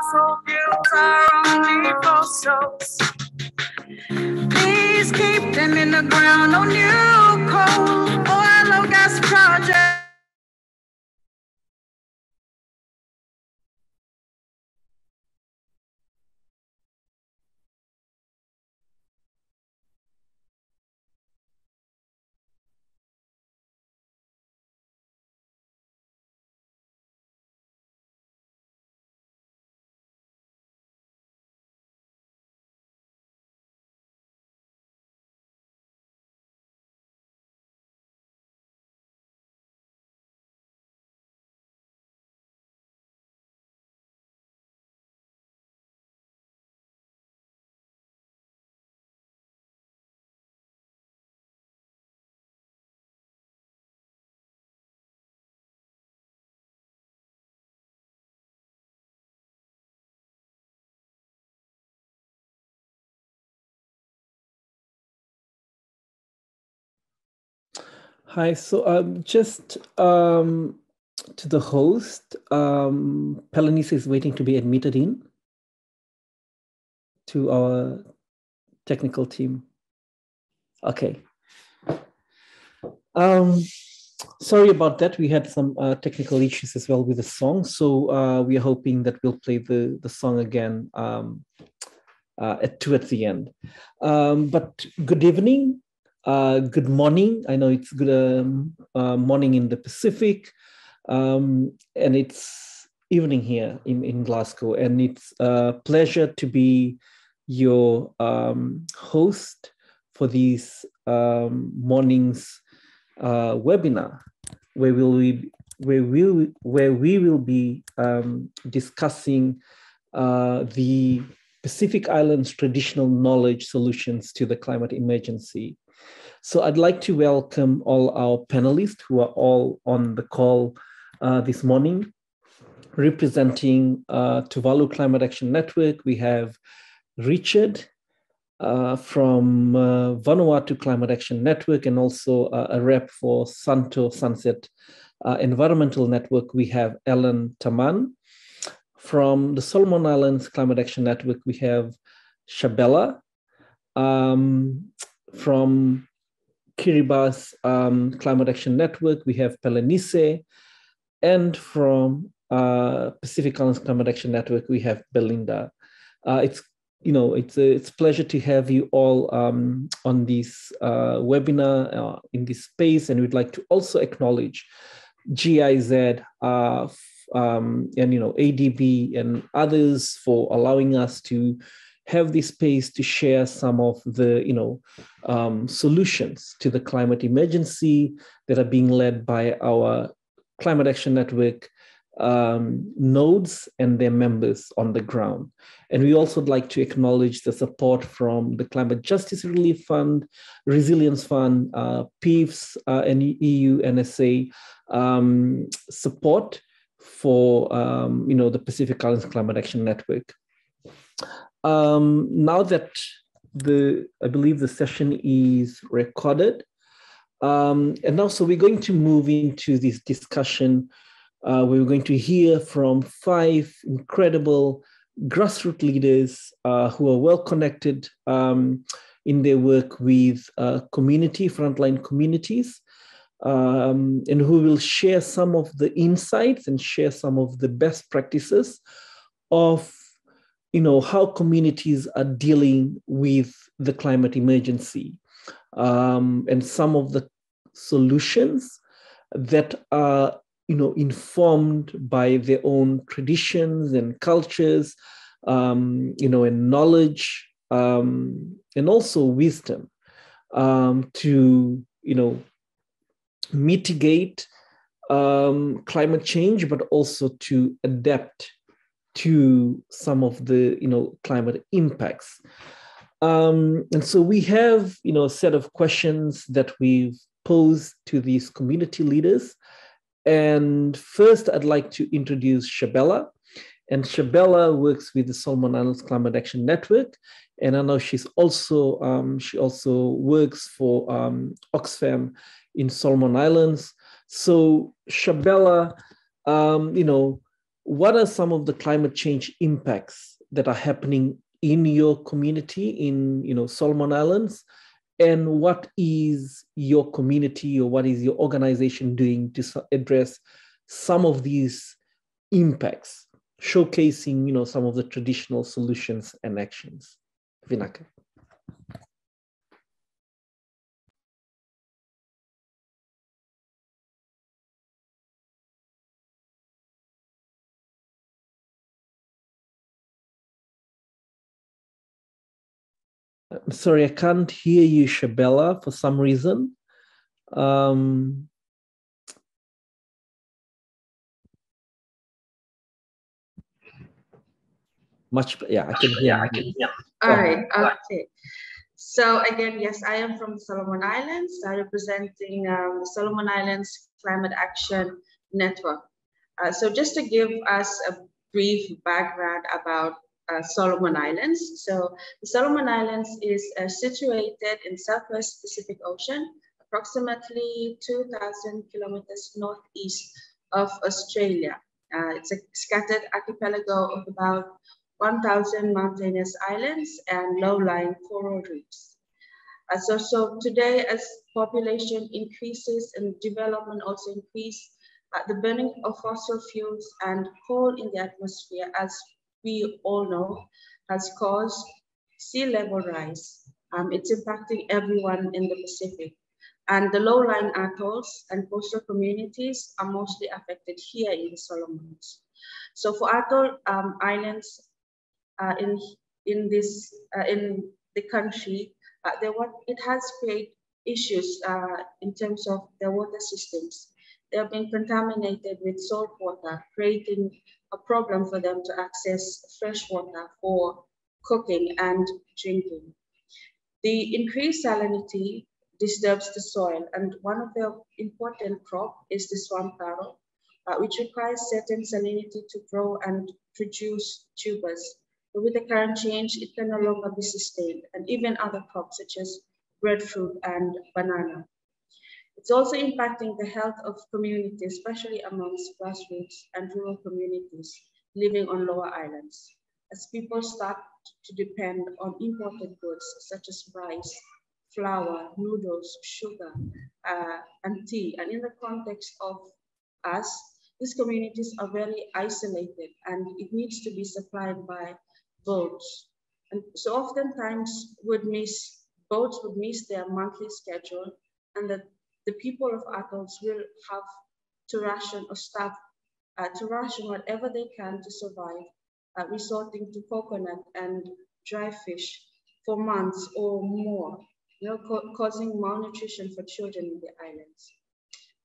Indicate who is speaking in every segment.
Speaker 1: fossil fuels are only for souls. Please keep them in the ground, no new coal, oil or gas projects.
Speaker 2: Hi, so just to the host, Pelenise is waiting to be admitted in to our technical team. Okay. Sorry about that. We had some technical issues as well with the song. So we are hoping that we'll play the song again towards the end. But good evening. Good morning. I know it's good morning in the Pacific, and it's evening here in Glasgow. And it's a pleasure to be your host for this morning's webinar, where we will be discussing the Pacific Islands traditional knowledge solutions to the climate emergency. So I'd like to welcome all our panelists who are all on the call this morning. Representing Tuvalu Climate Action Network, we have Richard from Vanuatu Climate Action Network, and also a rep for Santo Sunset Environmental Network. We have Allan Taman. From the Solomon Islands Climate Action Network, we have Shabella. From Kiribati Climate Action Network, we have Pelenise. And from Pacific Islands Climate Action Network, we have Belyndar. It's a pleasure to have you all on this webinar in this space, and we'd like to also acknowledge GIZ and ADB and others for allowing us to have this space to share some of the solutions to the climate emergency that are being led by our Climate Action Network nodes and their members on the ground. And we also would like to acknowledge the support from the Climate Justice Relief Fund, Resilience Fund, PIEFs, and EU NSA support for the Pacific Islands Climate Action Network. Now that I believe the session is recorded, and also we're going to move into this discussion. We're going to hear from 5 incredible grassroots leaders who are well connected in their work with frontline communities, and who will share some of the insights and share some of the best practices of how communities are dealing with the climate emergency, and some of the solutions that are informed by their own traditions and cultures, and knowledge, and also wisdom to mitigate climate change, but also to adapt to some of the climate impacts. And so we have a set of questions that we've posed to these community leaders. And first, I'd like to introduce Shabella. And Shabella works with the Solomon Islands Climate Action Network. And I know she also works for Oxfam in Solomon Islands. So Shabella, what are some of the climate change impacts that are happening in your community in Solomon Islands, and what is your community or what is your organization doing to address some of these impacts, showcasing some of the traditional solutions and actions? Vinaka. I'm sorry, I can't hear you, Shabella, for some reason. Yeah, I can hear you.
Speaker 3: All right, okay. So again, yes, I am from the Solomon Islands, representing the Solomon Islands Climate Action Network. So just to give us a brief background about Solomon Islands. So the Solomon Islands is situated in Southwest Pacific Ocean, approximately 2,000 kilometers northeast of Australia. It's a scattered archipelago of about 1,000 mountainous islands and low-lying coral reefs. So today, as population increases and development also increase, the burning of fossil fuels and coal in the atmosphere, as we all know, has caused sea level rise. It's impacting everyone in the Pacific. And the low-lying atolls and coastal communities are mostly affected here in the Solomons. So for atoll islands in the country, it has created issues in terms of their water systems. They have been contaminated with salt water, creating a problem for them to access fresh water for cooking and drinking. The increased salinity disturbs the soil, and one of the important crops is the swamp taro, which requires certain salinity to grow and produce tubers. But with the current change, it can no longer be sustained, and even other crops such as breadfruit and banana. It's also impacting the health of communities, especially amongst grassroots and rural communities living on lower islands, as people start to depend on imported goods such as rice, flour, noodles, sugar, and tea. And in the context of us, these communities are very isolated and it needs to be supplied by boats. And so oftentimes boats would miss their monthly schedule, and that the people of atolls will have to ration or starve to ration whatever they can to survive, resorting to coconut and dry fish for months or more, causing malnutrition for children in the islands.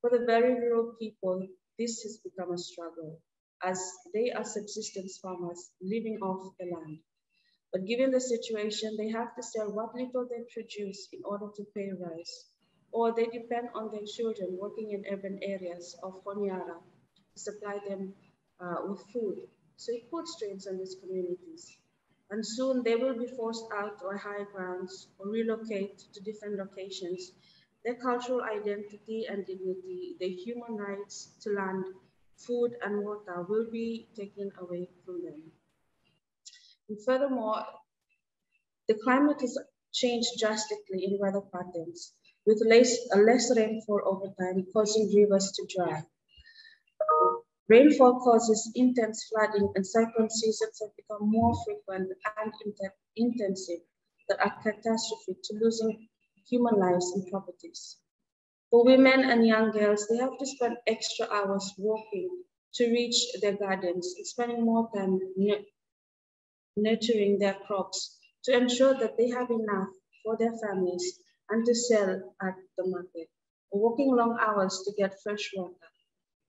Speaker 3: For the very rural people, this has become a struggle, as they are subsistence farmers living off the land. But given the situation, they have to sell what little they produce in order to pay rice, or they depend on their children working in urban areas of Honiara to supply them with food. So it puts strains on these communities. And soon they will be forced out to higher grounds or relocate to different locations. Their cultural identity and dignity, their human rights to land, food, and water will be taken away from them. And furthermore, the climate has changed drastically in weather patterns, with less rainfall over time, causing rivers to dry. Rainfall causes intense flooding, and cyclone seasons have become more frequent and intensive that are catastrophic to losing human lives and properties. For women and young girls, they have to spend extra hours walking to reach their gardens and spending more time nurturing their crops to ensure that they have enough for their families and to sell at the market, or working long hours to get fresh water.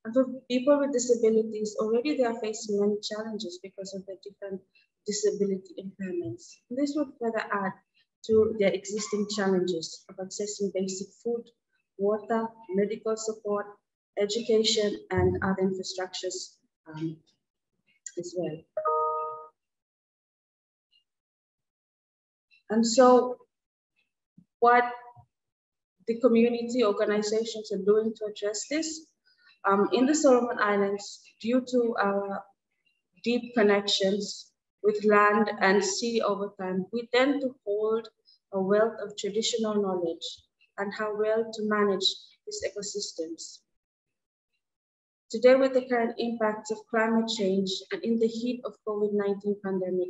Speaker 3: And for people with disabilities, already they are facing many challenges because of their different disability impairments. And this would further add to their existing challenges of accessing basic food, water, medical support, education, and other infrastructures as well. And so what the community organizations are doing to address this, in the Solomon Islands, due to our deep connections with land and sea over time, we tend to hold a wealth of traditional knowledge and how well to manage these ecosystems. Today, with the current impacts of climate change and in the heat of COVID-19 pandemic,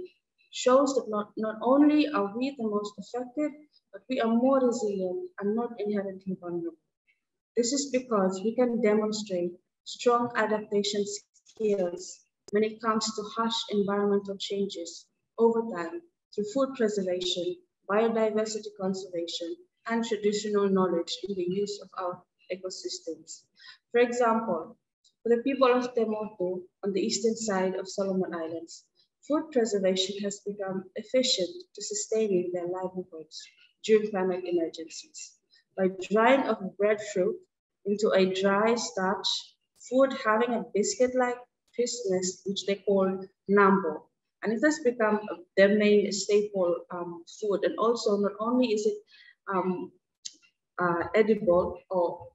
Speaker 3: shows that not only are we the most affected, but we are more resilient and not inherently vulnerable. This is because we can demonstrate strong adaptation skills when it comes to harsh environmental changes over time through food preservation, biodiversity conservation, and traditional knowledge in the use of our ecosystems. For example, for the people of Tuvalu on the eastern side of Solomon Islands, food preservation has become efficient to sustaining their livelihoods during climate emergencies. By drying of breadfruit into a dry starch, food having a biscuit-like crispness, which they call nambo. And it has become their main staple food. And also, not only is it edible or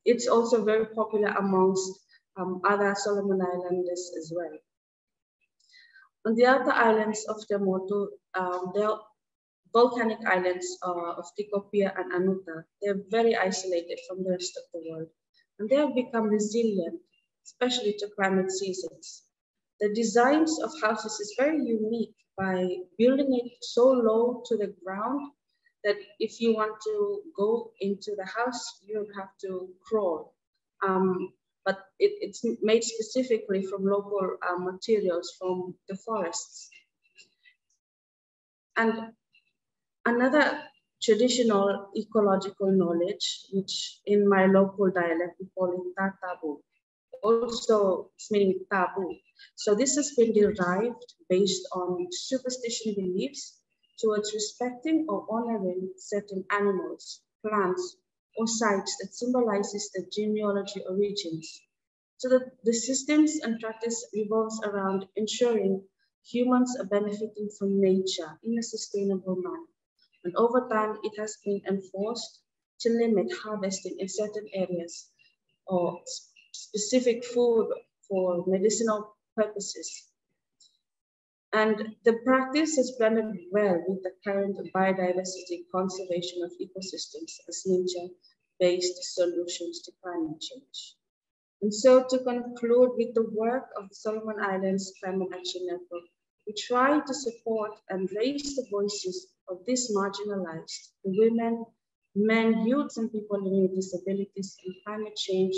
Speaker 3: it's also very popular amongst other Solomon Islanders as well. On the other islands of Tuvalu, there are volcanic islands of Tikopia and Anuta. They're very isolated from the rest of the world, and they have become resilient, especially to climate seasons. The designs of houses is very unique by building it so low to the ground that if you want to go into the house, you have to crawl. But it's made specifically from local materials from the forests. And another traditional ecological knowledge, which in my local dialect we call it tatabu, also it's meaning taboo. So this has been derived based on superstition beliefs towards respecting or honoring certain animals, plants, or sites that symbolizes the genealogy origins. So that the systems and practice revolves around ensuring humans are benefiting from nature in a sustainable manner. And over time, it has been enforced to limit harvesting in certain areas or specific food for medicinal purposes. And the practice has blended well with the current biodiversity conservation of ecosystems as nature-based solutions to climate change. And so to conclude with the work of the Solomon Islands Climate Action Network, we try to support and raise the voices of these marginalized women, men, youths, and people living with disabilities in climate change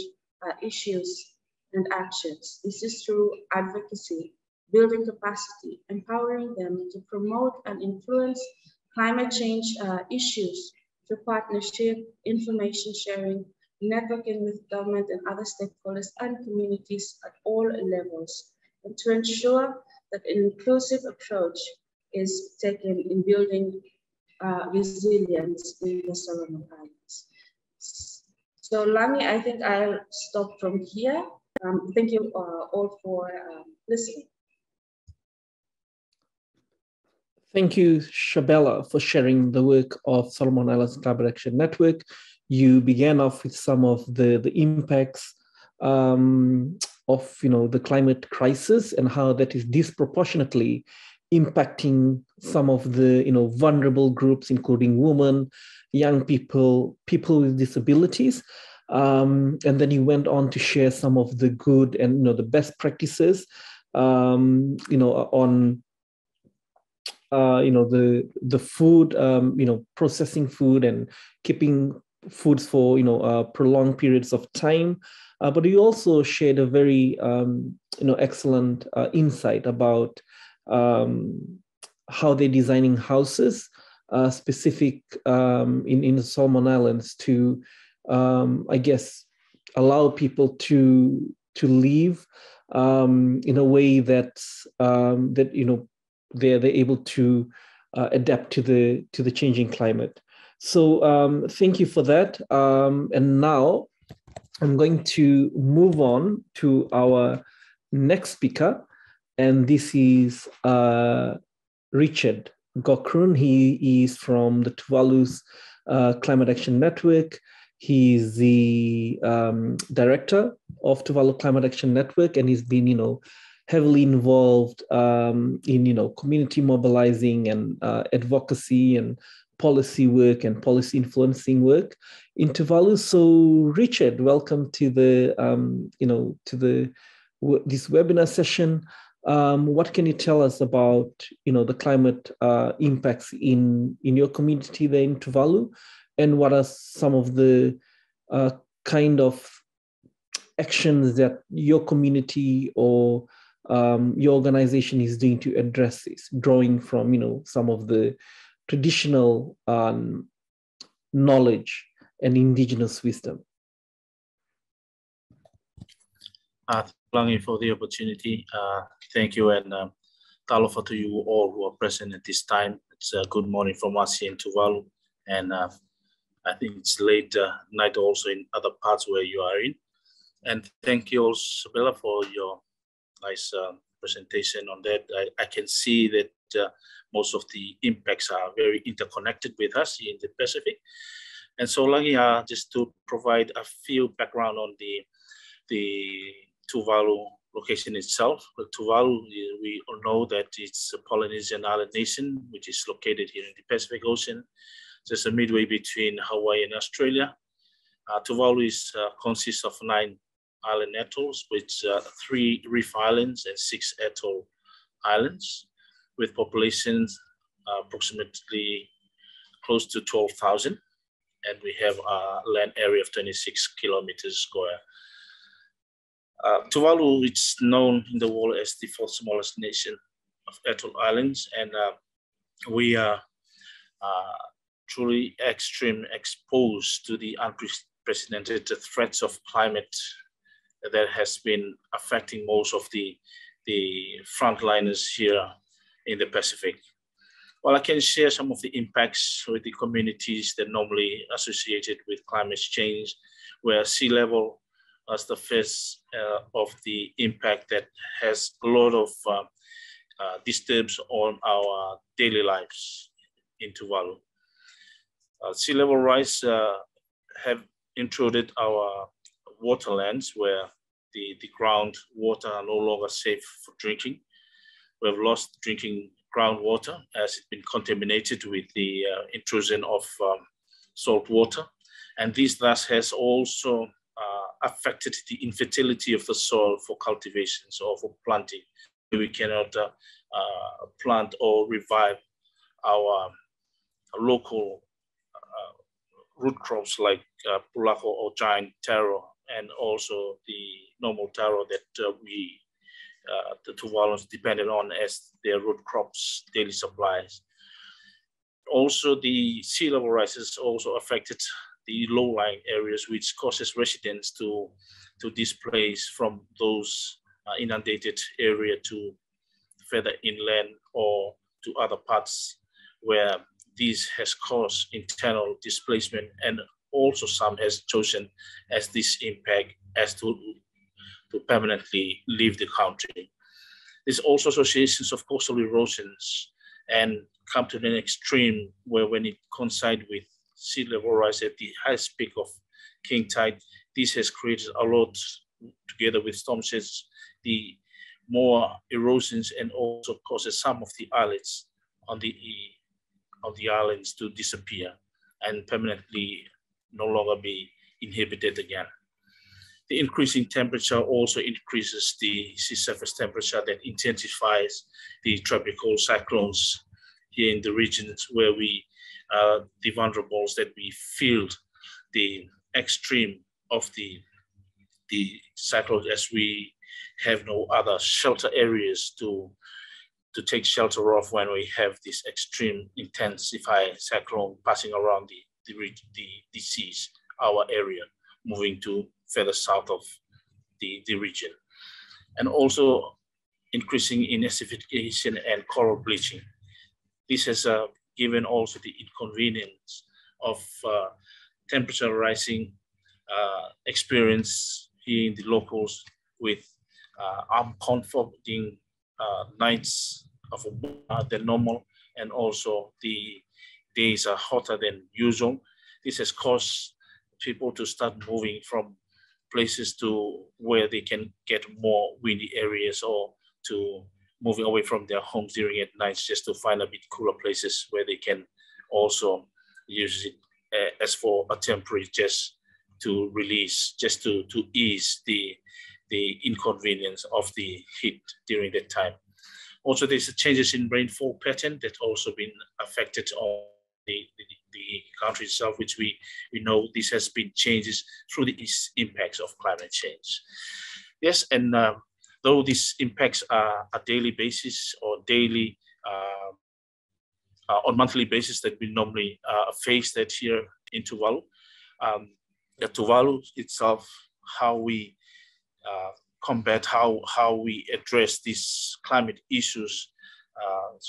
Speaker 3: issues and actions. This is through advocacy, building capacity, empowering them to promote and influence climate change issues through partnership, information sharing, networking with government and other stakeholders and communities at all levels, and to ensure that an inclusive approach is taken in building resilience in the Solomon Islands. So Lani, I think I'll stop from here. Thank you all for listening.
Speaker 2: Thank you, Shabella, for sharing the work of Solomon Islands Climate Action Network. You began off with some of the impacts of the climate crisis and how that is disproportionately impacting some of the vulnerable groups, including women, young people, people with disabilities. And then you went on to share some of the good and the best practices, on the food, processing food and keeping foods for prolonged periods of time. But you also shared a very excellent insight about how they're designing houses specific in the Solomon Islands to I guess allow people to live in a way that they're able to adapt to the changing climate. So thank you for that. And now I'm going to move on to our next speaker, and this is Richard Gokurun. He is from the Tuvalu's Climate Action Network. He is the director of Tuvalu Climate Action Network, and he's been, heavily involved in, community mobilizing and advocacy and policy work and policy influencing work in Tuvalu. So, Richard, welcome to the, this webinar session. What can you tell us about, the climate impacts in your community there in Tuvalu, and what are some of the kind of actions that your community or your organization is doing to address this, drawing from, some of the traditional knowledge and indigenous wisdom?
Speaker 4: Thank you for the opportunity. Thank you, and Alofa to you all who are present at this time. It's a good morning from us here in Tuvalu, and I think it's late night also in other parts where you are in. And thank you also, Shabella, for your nice presentation on that. I can see that most of the impacts are very interconnected with us here in the Pacific. And so, Lagi, just to provide a few background on the Tuvalu location itself. Tuvalu, we all know that it's a Polynesian island nation, which is located here in the Pacific Ocean, just a midway between Hawaii and Australia. Tuvalu consists of 9 island atolls, with 3 reef islands and 6 atoll islands, with populations approximately close to 12,000. And we have a land area of 26 kilometers square. Tuvalu is known in the world as the 4th smallest nation of atoll islands, and we are truly extreme exposed to the unprecedented threats of climate that has been affecting most of the frontliners here in the Pacific. Well, I can share some of the impacts with the communities that normally associated with climate change, where sea level is the first of the impact that has a lot of disturbs on our daily lives in Tuvalu. Sea level rise have intruded our waterlands, where the ground water are no longer safe for drinking. We have lost drinking groundwater as it's been contaminated with the intrusion of salt water. And this thus has also affected the infertility of the soil for cultivations or for planting. We cannot plant or revive our local root crops like pulako or giant taro, and also the normal taro that the Tuvaluans depended on as their root crops daily supplies. Also, the sea level rise has also affected the low-lying areas, which causes residents to displace from those inundated area to further inland or to other parts where this has caused internal displacement, and also some has chosen as this impact as to permanently leave the country. There's also associations of coastal erosions and come to an extreme where when it coincides with sea level rise at the highest peak of king tide, this has created a lot, together with storm surge, the more erosions, and also causes some of the islets on the islands to disappear and permanently no longer be inhabited again. The increasing temperature also increases the sea surface temperature that intensifies the tropical cyclones here in the regions where we the vulnerables that we feel the extreme of the cyclones, as we have no other shelter areas to take shelter of when we have this extreme intensified cyclone passing around the seas, our area, moving to further south of the region. And also increasing in acidification and coral bleaching. This has given also the inconvenience of temperature rising experience here in the locals, with uncomforting nights of than normal, and also the days are hotter than usual. This has caused people to start moving from places to where they can get more windy areas, or to moving away from their homes during at nights just to find a bit cooler places where they can also use it as for a temporary, just to release, just to ease the inconvenience of the heat during that time. Also, there's changes in rainfall pattern that also been affected on the country itself, which we know this has been changes through the impacts of climate change. Yes, and though these impacts are a daily basis or daily on monthly basis that we normally face that here in Tuvalu. The Tuvalu itself, how we combat, how we address these climate issues,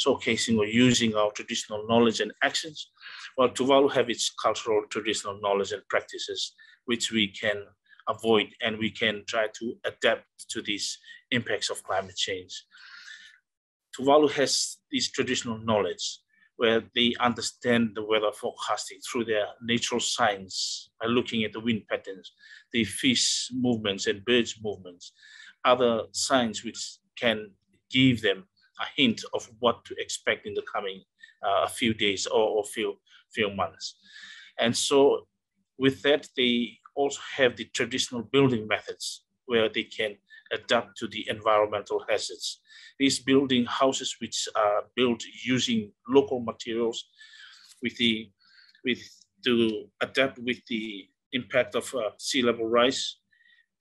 Speaker 4: showcasing or using our traditional knowledge and actions. Well, Tuvalu have its cultural traditional knowledge and practices, which we can avoid, and we can try to adapt to these impacts of climate change. Tuvalu has this traditional knowledge where they understand the weather forecasting through their natural science by looking at the wind patterns, the fish movements and birds movements, other signs which can give them a hint of what to expect in the coming few days or few months. And so with that, they also have the traditional building methods where they can adapt to the environmental hazards. These building houses which are built using local materials to adapt with the impact of sea level rise.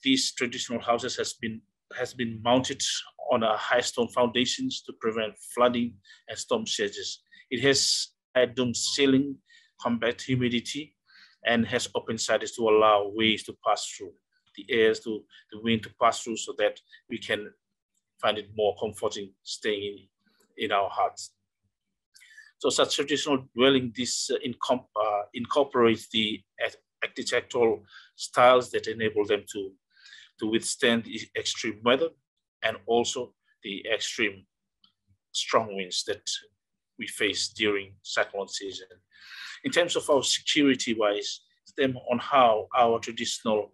Speaker 4: These traditional houses has been mounted on a high stone foundations to prevent flooding and storm surges. It has a dome ceiling, combat humidity, and has open sides to allow ways to pass through, the air to the wind to pass through, so that we can find it more comforting staying in our hearts. So such traditional dwelling, this incorporates the architectural styles that enable them to withstand the extreme weather and also the extreme strong winds that we face during cyclone season. In terms of our security-wise, them on how our traditional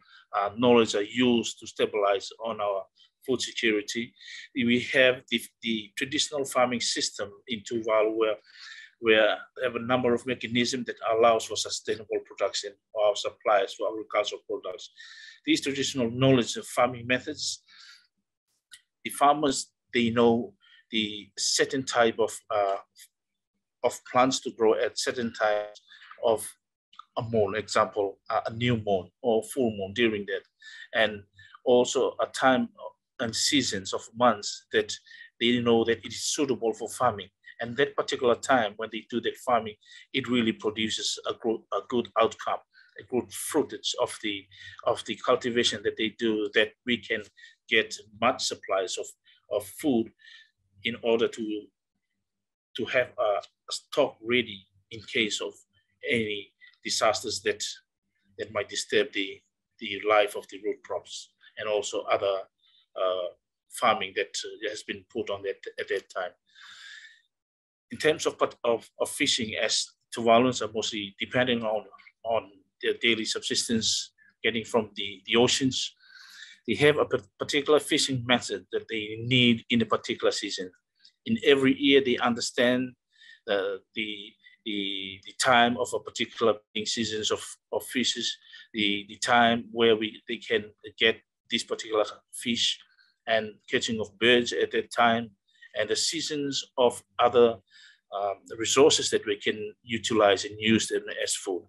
Speaker 4: knowledge are used to stabilize on our food security. We have the traditional farming system in Tuvalu where we have a number of mechanisms that allows for sustainable production of our supplies for agricultural products. These traditional knowledge of farming methods, the farmers, they know the certain type of plants to grow at certain times of a moon, example, a new moon or full moon during that. And also a time and seasons of months that they know that it is suitable for farming. And that particular time when they do that farming, it really produces a good outcome, a good fruitage of the cultivation that they do, that we can get much supplies of food in order to have a stock ready in case of any disasters that might disturb the life of the root crops and also other farming that has been put on that at that time. In terms of fishing, as Tuvaluans are mostly depending on their daily subsistence getting from the oceans, they have a particular fishing method that they need in a particular season. In every year, they understand the time of a particular seasons of fishes, the time where they can get this particular fish and catching of birds at that time, and the seasons of other resources that we can utilize and use them as food.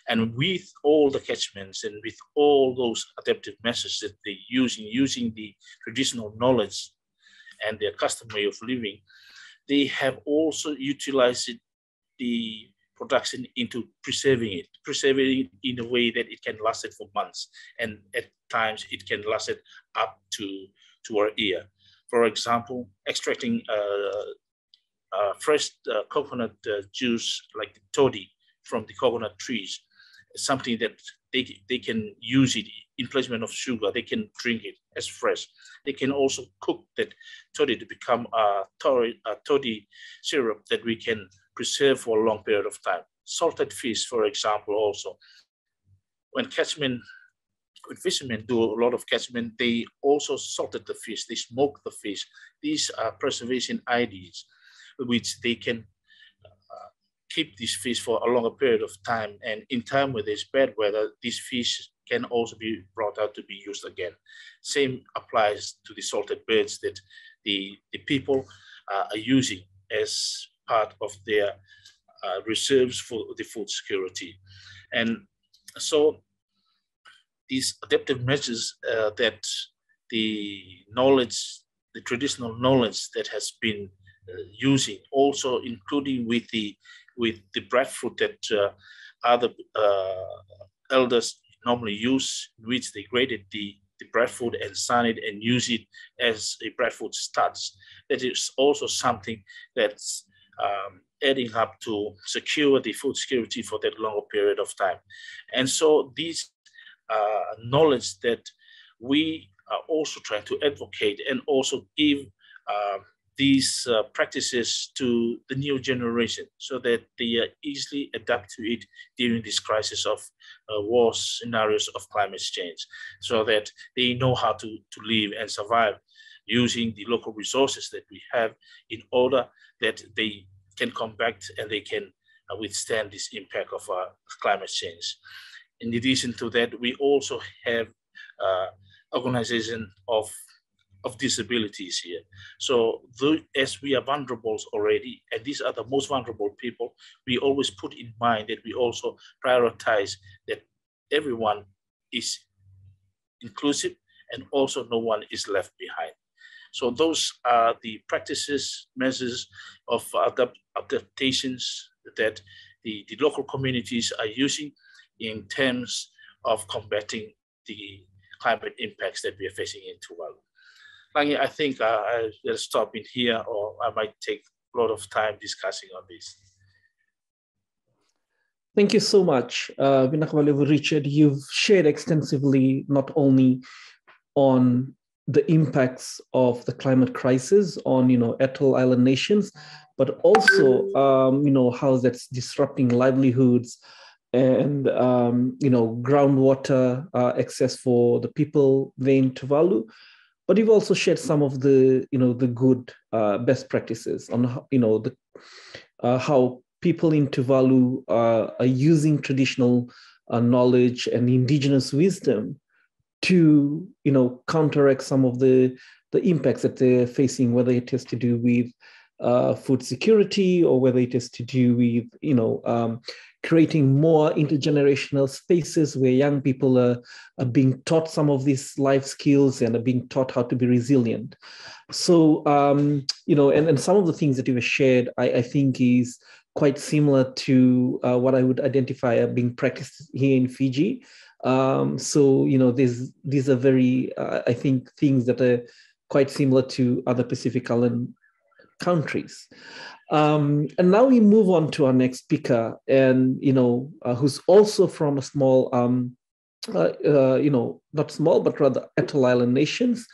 Speaker 4: And with all the catchments and with all those adaptive methods that they use in using the traditional knowledge and their custom way of living, they have also utilized the production into preserving it in a way that it can last it for months. And at times it can last it up to a year. For example, extracting fresh coconut juice like the toddy from the coconut trees is something that they can use it in placement of sugar. They can drink it as fresh. They can also cook that toddy to become a toddy syrup that we can preserve for a long period of time. Salted fish, for example, also. When catchment when fishermen do a lot of catchment, they also salted the fish, they smoke the fish. These are preservation ideas, which they can keep these fish for a longer period of time. And in time when there's bad weather, these fish can also be brought out to be used again. Same applies to the salted birds that the people are using as part of their reserves for the food security. And so these adaptive measures that the knowledge, the traditional knowledge that has been using, also including with the breadfruit that other elders normally use, which they grated the breadfruit and sun it and use it as a breadfruit starch. That is also something that's adding up to secure the food security for that longer period of time. And so these knowledge that we are also trying to advocate and also give these practices to the new generation so that they easily adapt to it during this crisis of war scenarios of climate change, so that they know how to live and survive using the local resources that we have in order that they can come back and they can withstand this impact of climate change. In addition to that, we also have organization of disabilities here. So as we are vulnerable already, and these are the most vulnerable people, we always put in mind that we also prioritize that everyone is inclusive and also no one is left behind. So those are the practices, measures of adaptations that the local communities are using in terms of combating the climate impacts that we are facing in Tuvalu. Langi, I think I'll stop in here, or I might take a lot of time discussing on this.
Speaker 2: Thank you so much, Richard. You've shared extensively not only on the impacts of the climate crisis on, atoll island nations, but also, how that's disrupting livelihoods and, groundwater access for the people there in Tuvalu. But you've also shared some of the, the good best practices on, how people in Tuvalu are using traditional knowledge and indigenous wisdom to, counteract some of the impacts that they're facing, whether it has to do with food security or whether it has to do with, creating more intergenerational spaces where young people are being taught some of these life skills and are being taught how to be resilient. So, and some of the things that you have shared, I think is quite similar to what I would identify as being practiced here in Fiji. So, these are very, I think, things that are quite similar to other Pacific Island countries. And now we move on to our next speaker, and who's also from a small, not small, but rather atoll island nations.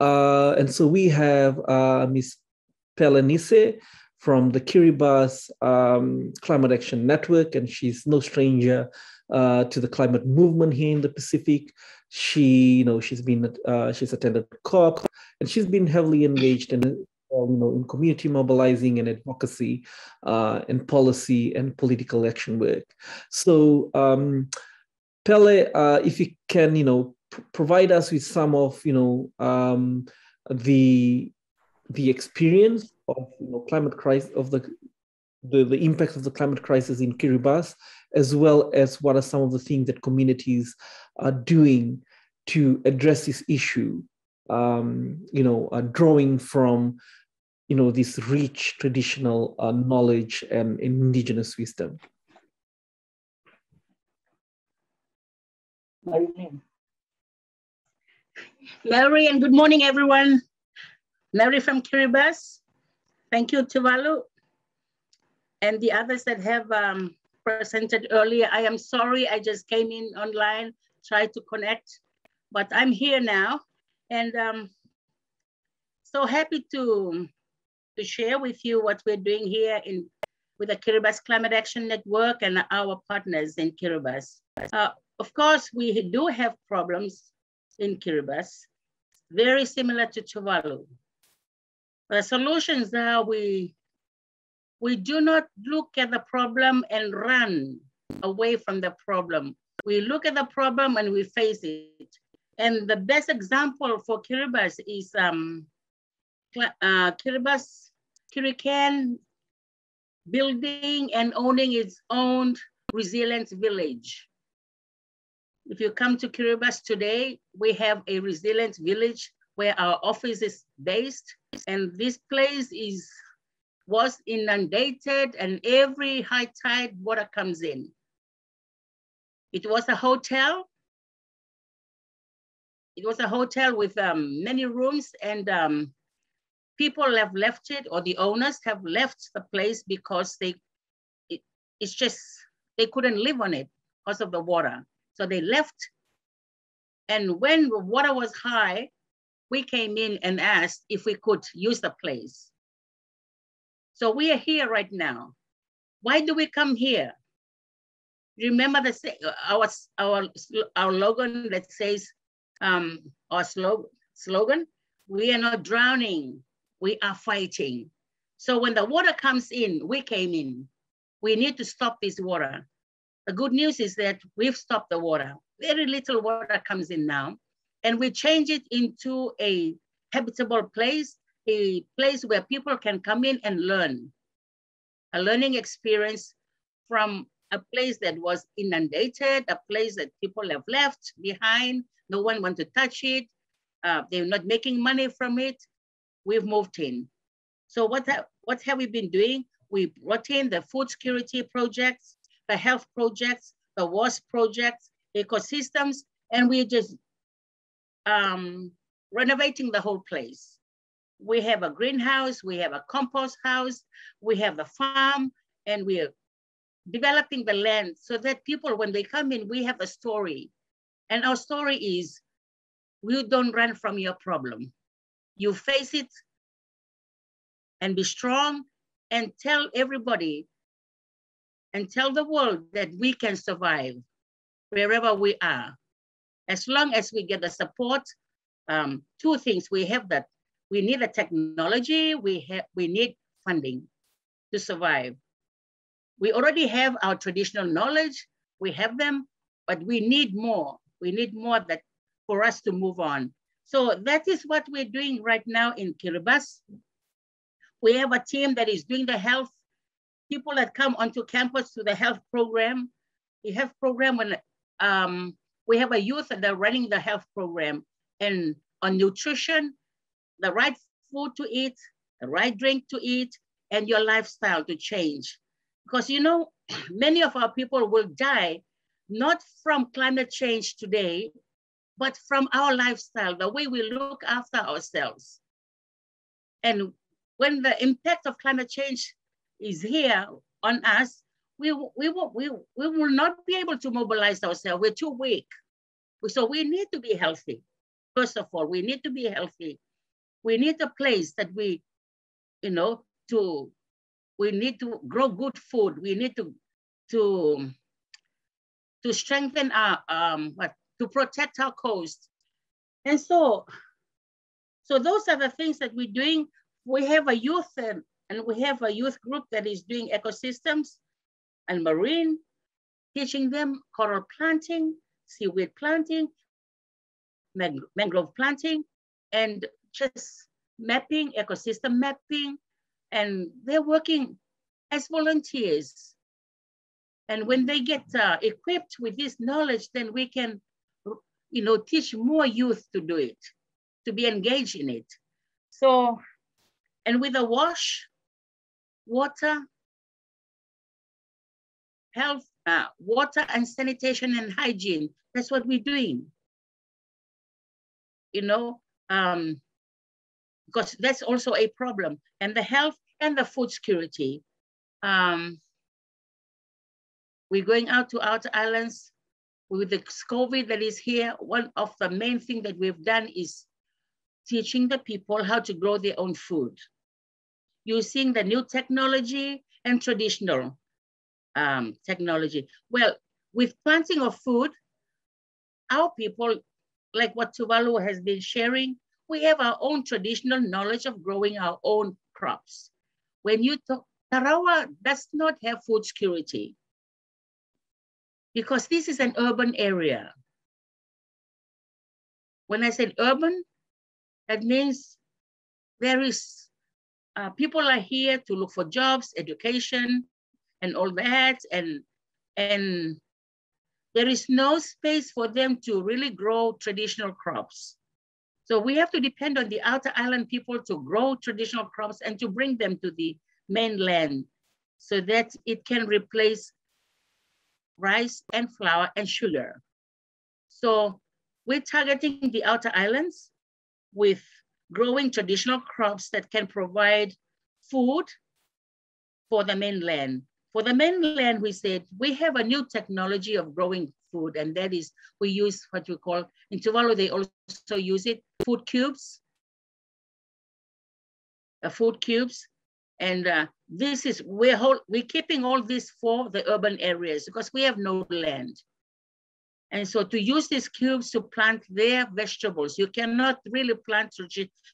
Speaker 2: And so we have Miss Pelenise from the Kiribati Climate Action Network, and she's no stranger to the climate movement here in the Pacific. She's attended COP, and she's been heavily engaged in community mobilizing and advocacy and policy and political action work. So Pele, if you can, provide us with some of, the experience of climate crisis, of the impact of the climate crisis in Kiribati, as well as what are some of the things that communities are doing to address this issue, drawing from this rich traditional knowledge and indigenous wisdom.
Speaker 5: Larry, and good morning, everyone. Larry from Kiribati. Thank you, Tuvalu. And the others that have presented earlier. I am sorry, I just came in online, tried to connect, but I'm here now. And so happy to share with you what we're doing here with the Kiribati Climate Action Network and our partners in Kiribati. Of course, we do have problems in Kiribati, very similar to Tuvalu. The solutions are we do not look at the problem and run away from the problem. We look at the problem and we face it. And the best example for Kiribati is Kiribati KiriCAN building and owning its own resilient village. If you come to Kiribati today, we have a resilient village where our office is based, and this place was inundated, and every high tide water comes in. It was a hotel. It was a hotel with many rooms, and people have left it, or the owners have left the place because they couldn't live on it because of the water. So they left. And when the water was high, we came in and asked if we could use the place. So we are here right now. Why do we come here? Remember our slogan that says, our slogan, we are not drowning, we are fighting. So when the water comes in, we came in. We need to stop this water. The good news is that we've stopped the water. Very little water comes in now, and we change it into a habitable place, a place where people can come in and learn. A learning experience from a place that was inundated, a place that people have left behind. No one wants to touch it. They're not making money from it. We've moved in. So what have we been doing? We brought in the food security projects, the health projects, the WASP projects, ecosystems, and we're just renovating the whole place. We have a greenhouse, we have a compost house, we have the farm, and we're developing the land so that people, when they come in, we have a story. And our story is, you don't run from your problem. You face it and be strong and tell everybody and tell the world that we can survive wherever we are. As long as we get the support, two things, we have that. We need a technology, we need funding to survive. We already have our traditional knowledge, we have them, but we need more. We need more for us to move on. So that is what we're doing right now in Kiribati. We have a team that is doing the health, people that come onto campus to the health program. The health program, when we have a youth that are running the health program, and on nutrition, the right food to eat, the right drink to eat, and your lifestyle to change. Because you know, many of our people will die, not from climate change today, but from our lifestyle, the way we look after ourselves. And when the impact of climate change is here on us, we will not be able to mobilize ourselves. We're too weak. So we need to be healthy. First of all, we need to be healthy. We need a place that we need to grow good food. We need to strengthen our, to protect our coast. And so those are the things that we're doing. We have a youth and we have a youth group that is doing ecosystems and marine, teaching them coral planting, seaweed planting, mangrove planting, and just mapping, ecosystem mapping. And they're working as volunteers. And when they get equipped with this knowledge, then we can, teach more youth to do it, to be engaged in it. So, and with the water, health, water and sanitation and hygiene, that's what we're doing. Because that's also a problem. And the health and the food security. We're going out to outer islands with the COVID that is here. One of the main things that we've done is teaching the people how to grow their own food, using the new technology and traditional technology. Well, with planting of food, our people, like what Tuvalu has been sharing, we have our own traditional knowledge of growing our own crops. When you talk, Tarawa does not have food security because this is an urban area. When I said urban, that means there is, people are here to look for jobs, education, and all that, and there is no space for them to really grow traditional crops. So we have to depend on the outer island people to grow traditional crops and to bring them to the mainland so that it can replace rice and flour and sugar. So we're targeting the outer islands with growing traditional crops that can provide food for the mainland. For the mainland, we said, we have a new technology of growing food, and that is, we use what we call, in Tuvalu, they also use it, food cubes. Food cubes. And this is, we're keeping all this for the urban areas because we have no land. And so to use these cubes to plant their vegetables, you cannot really plant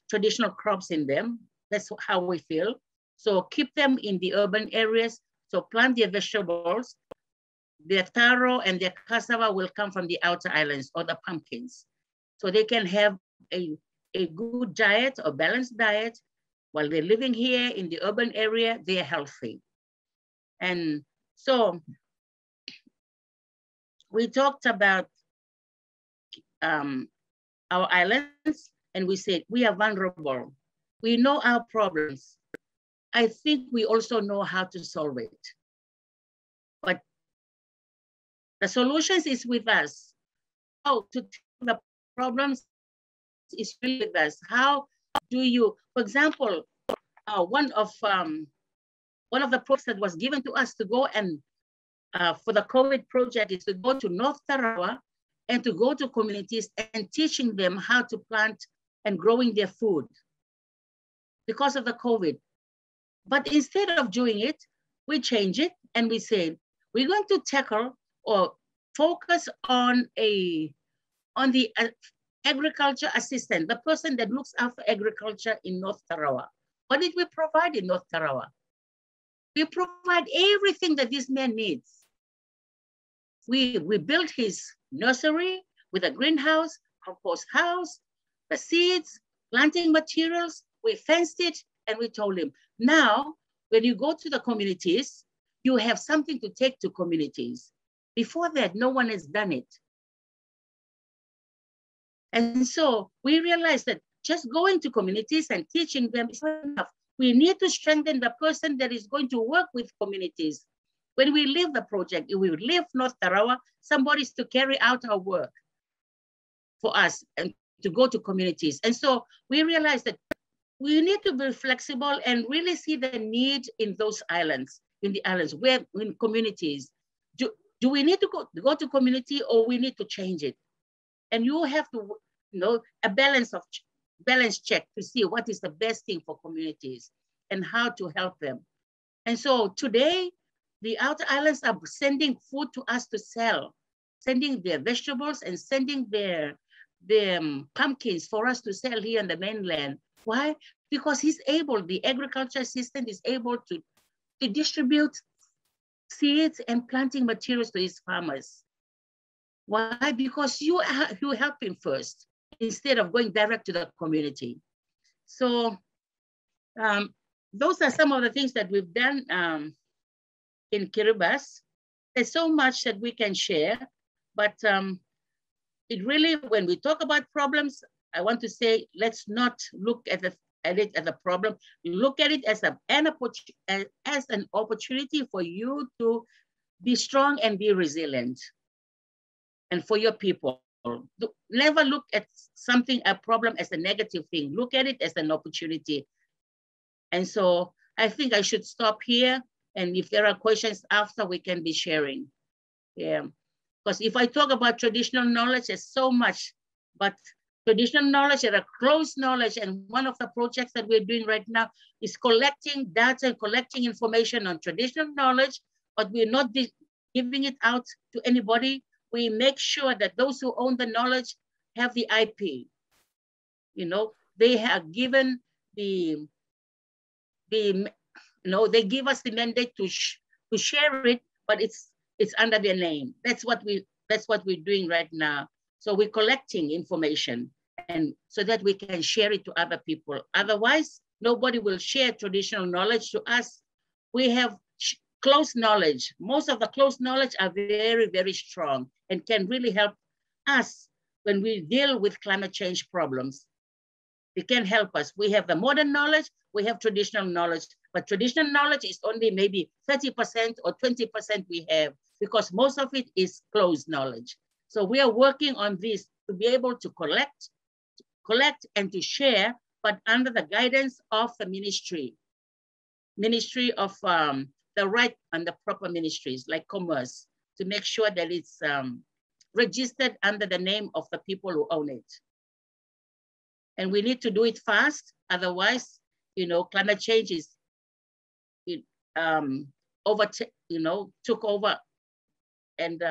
Speaker 5: traditional crops in them. That's how we feel. So keep them in the urban areas. So plant their vegetables. Their taro and their cassava will come from the outer islands or the pumpkins. So they can have a good diet or balanced diet while they're living here in the urban area, they are healthy. And so we talked about our islands and we said, we are vulnerable. We know our problems. I think we also know how to solve it. But the solutions is with us. How to tackle the problems is really with us. How do you, for example, one of the projects that was given to us to go and for the COVID project is to go to North Tarawa and to go to communities and teaching them how to plant and growing their food because of the COVID. But instead of doing it, we change it and we said, we're going to tackle or focus on the agriculture assistant, the person that looks after agriculture in North Tarawa. What did we provide in North Tarawa? We provide everything that this man needs. We built his nursery with a greenhouse, compost house, the seeds, planting materials, we fenced it, and we told him, now, when you go to the communities, you have something to take to communities. Before that, no one has done it. And so we realized that just going to communities and teaching them is not enough. We need to strengthen the person that is going to work with communities. When we leave the project, if we leave North Tarawa, somebody's to carry out our work for us and to go to communities. And so we realized that we need to be flexible and really see the need in those islands, in the islands, where in communities. Do we need to go to community or we need to change it? And you have to, a balance check to see what is the best thing for communities and how to help them. And so today, the outer islands are sending food to us to sell, sending their vegetables and sending their pumpkins for us to sell here on the mainland. Why? Because the agriculture assistant is able to distribute seeds and planting materials to his farmers. Why? Because you help him first instead of going direct to the community. So those are some of the things that we've done in Kiribati. There's so much that we can share, but it really, when we talk about problems, I want to say, let's not look at it as a problem. Look at it as an opportunity for you to be strong and be resilient. And for your people, never look at a problem as a negative thing. Look at it as an opportunity. And so I think I should stop here. And if there are questions after, we can be sharing. Yeah, because if I talk about traditional knowledge, there's so much, but traditional knowledge and a close knowledge. And one of the projects that we're doing right now is collecting data and collecting information on traditional knowledge, but we're not giving it out to anybody. we make sure that those who own the knowledge have the IP. You know, they have given they give us the mandate to share it, but it's under their name. That's what we're doing right now. So we're collecting information, and so that we can share it to other people. Otherwise, nobody will share traditional knowledge to us. We have close knowledge. Most of the close knowledge are very, very strong and can really help us when we deal with climate change problems. It can help us. We have the modern knowledge, we have traditional knowledge, but traditional knowledge is only maybe 30% or 20% we have, because most of it is closed knowledge. So we are working on this to be able to collect and to share, but under the guidance of the Ministry of the right and the proper ministries like commerce, to make sure that it's registered under the name of the people who own it. And we need to do it fast. Otherwise, climate change took over, and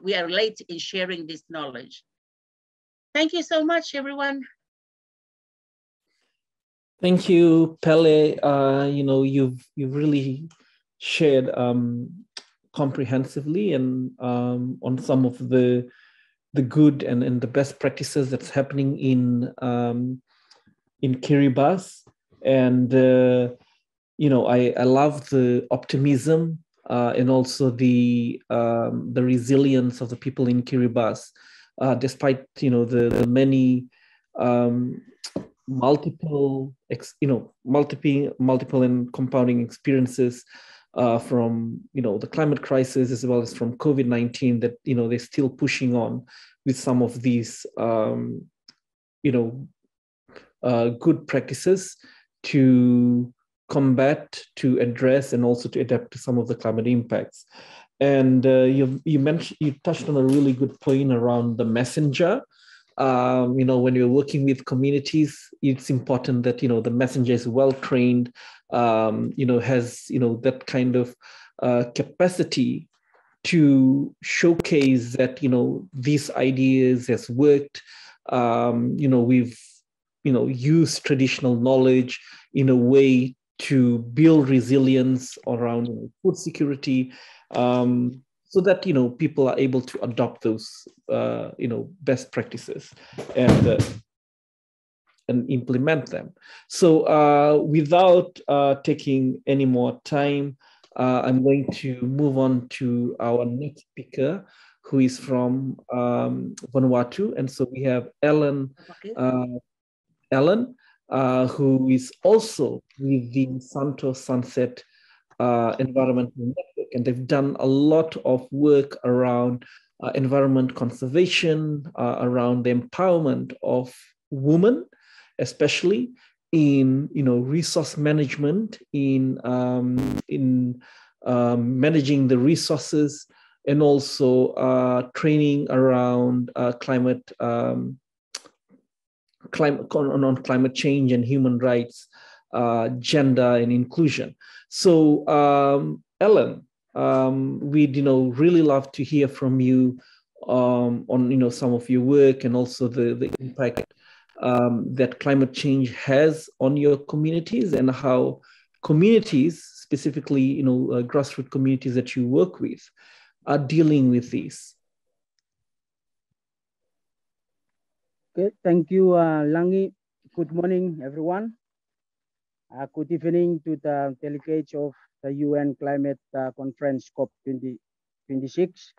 Speaker 5: we are late in sharing this knowledge. Thank you so much, everyone.
Speaker 2: Thank you, Pele. You've really shared comprehensively and on some of the good and the best practices that's happening in Kiribati. And I love the optimism and also the resilience of the people in Kiribati, despite the many multiple and compounding experiences from the climate crisis, as well as from COVID-19, that they're still pushing on with some of these good practices to combat, to address, and also to adapt to some of the climate impacts. And you touched on a really good point around the messenger. When you're working with communities, it's important that the messenger is well trained, has that kind of capacity to showcase that these ideas has worked. We've used traditional knowledge in a way to build resilience around food security, so that people are able to adopt those best practices and implement them. So without taking any more time, I'm going to move on to our next speaker, who is from Vanuatu. And so we have Allan, who is also with the Santo Sunset Environmental Network, and they've done a lot of work around environment conservation, around the empowerment of women, especially in resource management, in managing the resources, and also training around climate change and human rights, gender and inclusion. So Allan, we'd really love to hear from you on some of your work, and also the impact that climate change has on your communities, and how communities, specifically grassroots communities that you work with, are dealing with these.
Speaker 6: Okay, thank you, Langi. Good morning, everyone. Good evening to the delegates of the UN Climate Conference COP26.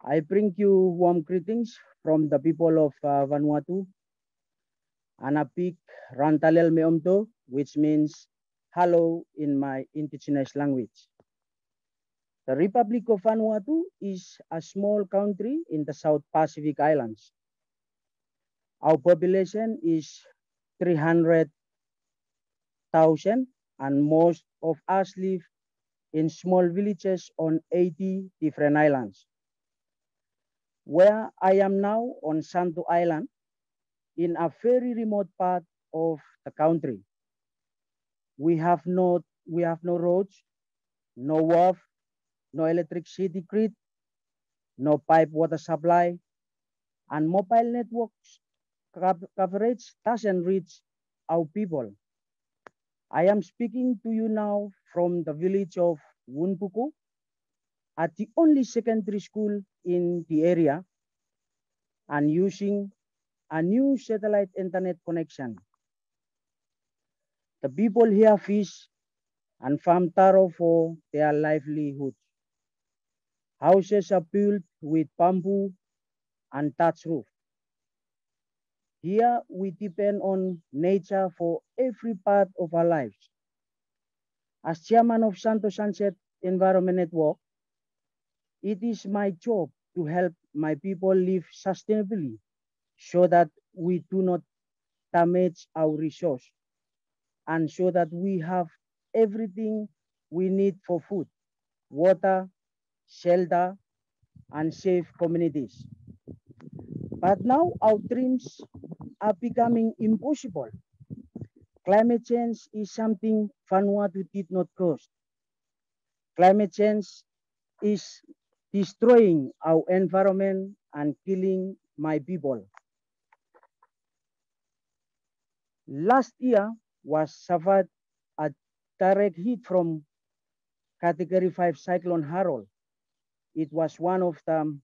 Speaker 6: I bring you warm greetings from the people of Vanuatu. Anapik Rantalel Meomto, which means hello in my indigenous language. The Republic of Vanuatu is a small country in the South Pacific Islands. Our population is 300,000, and most of us live in small villages on 80 different islands. Where I am now on Santo Island, in a very remote part of the country. We have no roads, no wharf, no electricity grid, no pipe water supply, and mobile networks coverage doesn't reach our people. I am speaking to you now from the village of Wunpuku at the only secondary school in the area and using a new satellite internet connection. The people here fish and farm taro for their livelihood. Houses are built with bamboo and thatch roof. Here we depend on nature for every part of our lives. As chairman of Santo Sunset Environment Network, it is my job to help my people live sustainably so that we do not damage our resource and so that we have everything we need for food, water, shelter, and safe communities. But now our dreams are becoming impossible. Climate change is something Vanuatu did not cause. Climate change is destroying our environment and killing my people. Last year was suffered a direct hit from Category 5 Cyclone Harold. It was one of the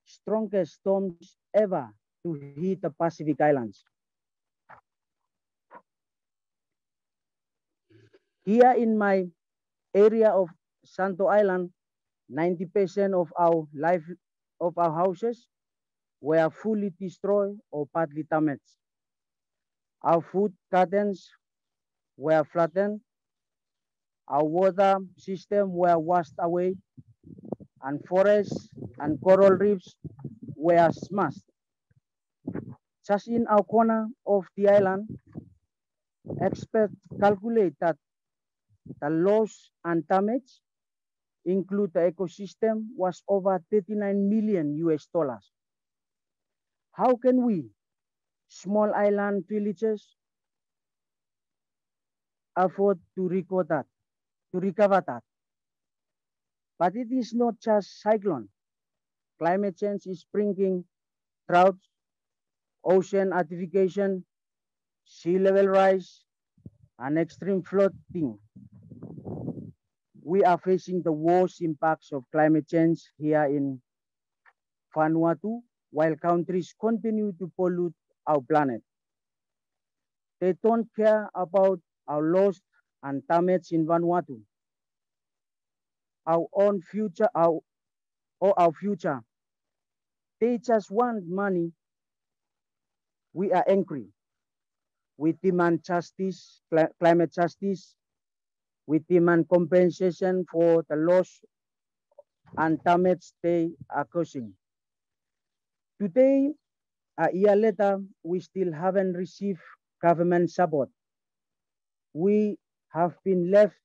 Speaker 6: strongest storms ever to hit the Pacific Islands. Here in my area of Santo Island, 90% of our houses were fully destroyed or partly damaged. Our food gardens were flattened, our water system were washed away, and forests and coral reefs were smashed. Just in our corner of the island, experts calculate that the loss and damage include the ecosystem was over 39 million US dollars. How can we, small island villages, afford to recover that? But it is not just cyclone. Climate change is bringing droughts, ocean acidification, sea level rise, and extreme flooding. We are facing the worst impacts of climate change here in Vanuatu, while countries continue to pollute our planet. They don't care about our loss and damage in Vanuatu, our own future, our future. They just want money. We are angry. We demand justice, climate justice. We demand compensation for the loss and damage they are causing. Today, a year later, we still haven't received government support. We have been left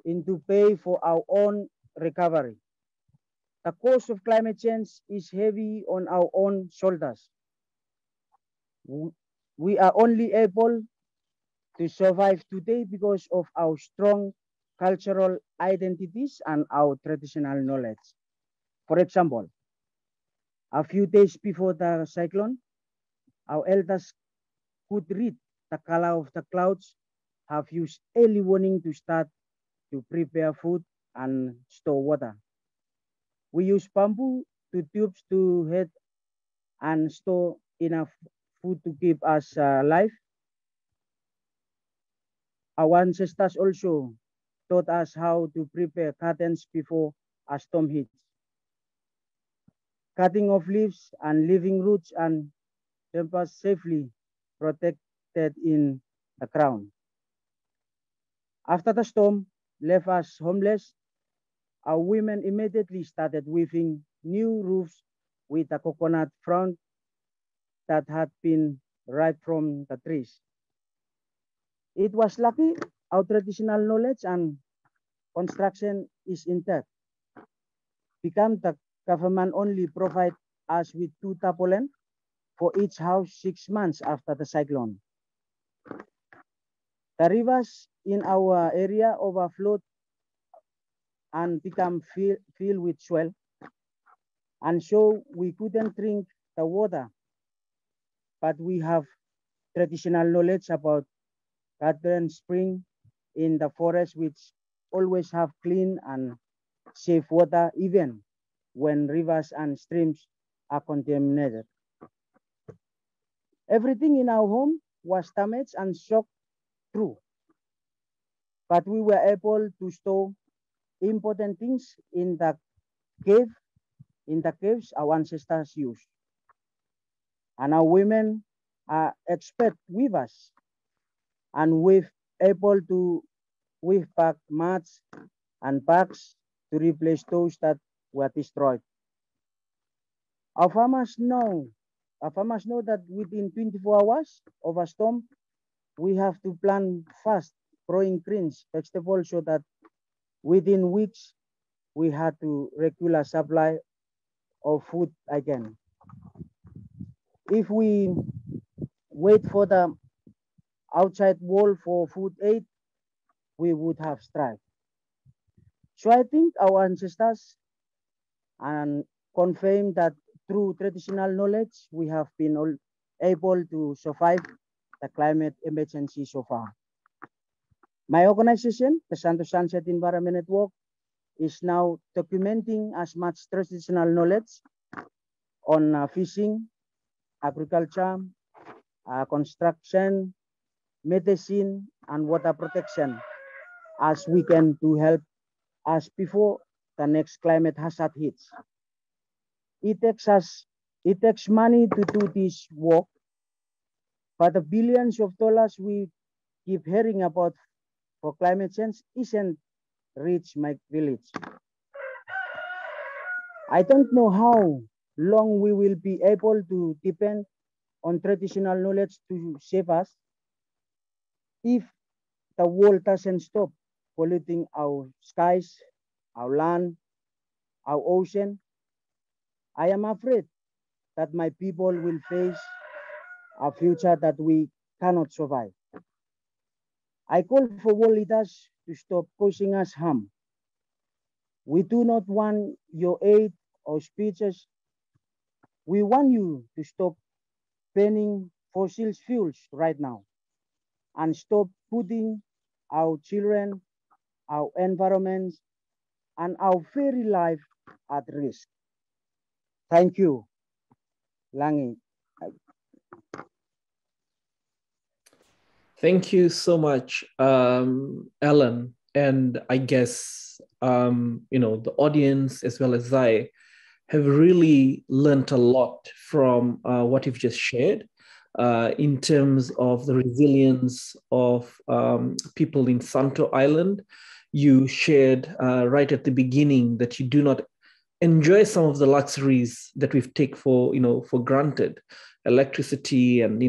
Speaker 6: to pay for our own recovery. The cost of climate change is heavy on our own shoulders. We are only able to survive today because of our strong cultural identities and our traditional knowledge. For example, a few days before the cyclone, our elders could read the color of the clouds, have used early warning to start to prepare food and store water. We use bamboo tubes to heat and store enough food to keep us alive. Our ancestors also taught us how to prepare curtains before a storm hits. Cutting off leaves and leaving roots and tempers safely protected in the ground. After the storm left us homeless, our women immediately started weaving new roofs with a coconut frond that had been ripe from the trees. It was lucky our traditional knowledge and construction is intact. The government only provide us with 2 tarpaulin for each house 6 months after the cyclone. The rivers in our area overflowed and become filled with swell. And so we couldn't drink the water, but we have traditional knowledge about Gorkrun spring in the forest, which always have clean and safe water, even when rivers and streams are contaminated. Everything in our home was damaged and shocked through, but we were able to store important things in the caves our ancestors used. And our women are expert weavers, and we've able to weave back mats and bags to replace those that were destroyed. Our farmers know that within 24 hours of a storm, we have to plant fast growing greens, vegetables, so that within weeks, we had to regular supply of food again. If we wait for the outside wall for food aid, we would have strived. So I think our ancestors and confirm that through traditional knowledge, we have been able to survive the climate emergency so far. My organization, the Santo Sunset Environment Network, is now documenting as much traditional knowledge on fishing, agriculture, construction, medicine, and water protection as we can to help us before the next climate hazard hits. It takes money to do this work, but the billions of dollars we keep hearing about for climate change isn't reach my village. I don't know how long we will be able to depend on traditional knowledge to save us if the world doesn't stop polluting our skies, our land, our ocean. I am afraid that my people will face a future that we cannot survive. I call for world leaders to stop causing us harm. We do not want your aid or speeches. We want you to stop burning fossil fuels right now and stop putting our children, our environment, and our very life at risk. Thank you, Langi.
Speaker 2: Thank you so much, Allan. And I guess, the audience as well as I have really learned a lot from what you've just shared in terms of the resilience of people in Santo Island. You shared right at the beginning that you do not enjoy some of the luxuries that we've taken for granted, electricity and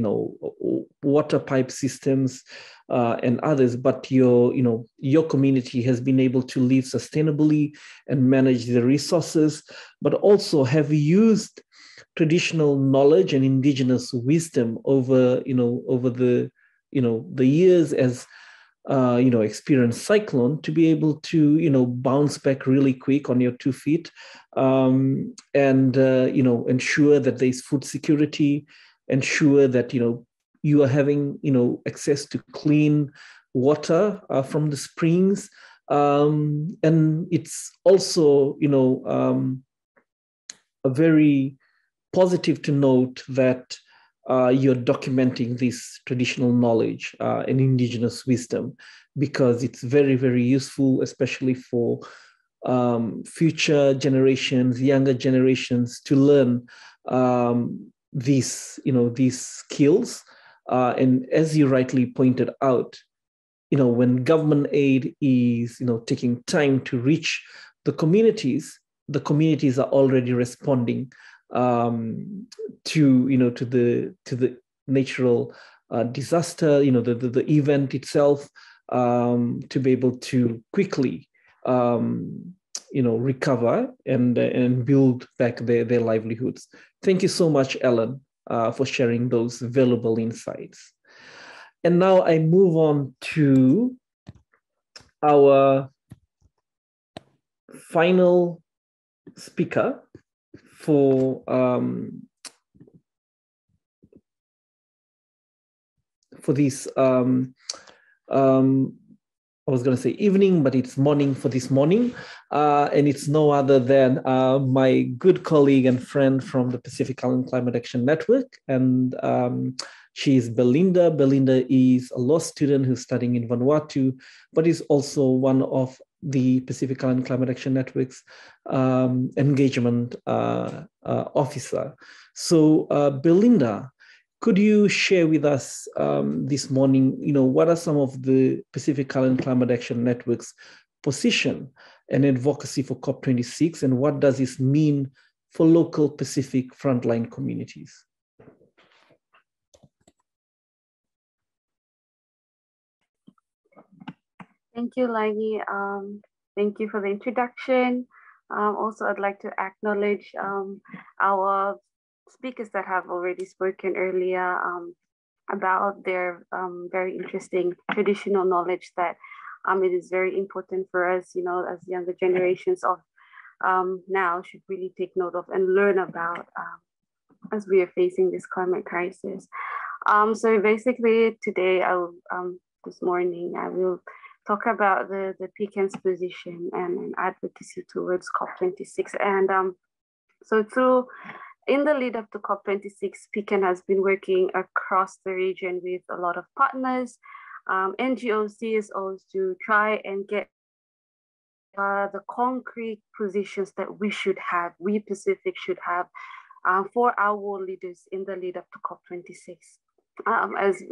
Speaker 2: water pipe systems and others, but your community has been able to live sustainably and manage the resources, but also have used traditional knowledge and indigenous wisdom over the years as experienced cyclone to be able to bounce back really quick on your 2 feet, and ensure that there's food security, ensure that you are having access to clean water from the springs, and it's also a very positive to note that you're documenting this traditional knowledge and indigenous wisdom, because it's very, very useful, especially for future generations, younger generations, to learn these skills. And as you rightly pointed out, when government aid is taking time to reach the communities are already responding to the natural disaster, the event itself, to be able to quickly recover and build back their livelihoods. Thank you so much, Allan, for sharing those valuable insights. And now I move on to our final speaker for this I was going to say evening, but it's morning for this morning. And it's no other than my good colleague and friend from the Pacific Island Climate Action Network. And she is Belyndar. Belyndar is a law student who's studying in Vanuatu, but is also one of the Pacific Island Climate Action Network's engagement officer. So Belyndar, could you share with us this morning, what are some of the Pacific Island Climate Action Network's position and advocacy for COP26, and what does this mean for local Pacific frontline communities?
Speaker 7: Thank you, Langi. Thank you for the introduction. Also, I'd like to acknowledge our speakers that have already spoken earlier about their very interesting traditional knowledge that it is very important for us, as younger generations of now should really take note of and learn about as we are facing this climate crisis. So basically today, this morning, I will talk about the PICAN's position and advocacy towards COP26. And so in the lead up to COP26, PICAN has been working across the region with a lot of partners, NGOs, CSOs to try and get the concrete positions that we Pacific should have for our world leaders in the lead up to COP26.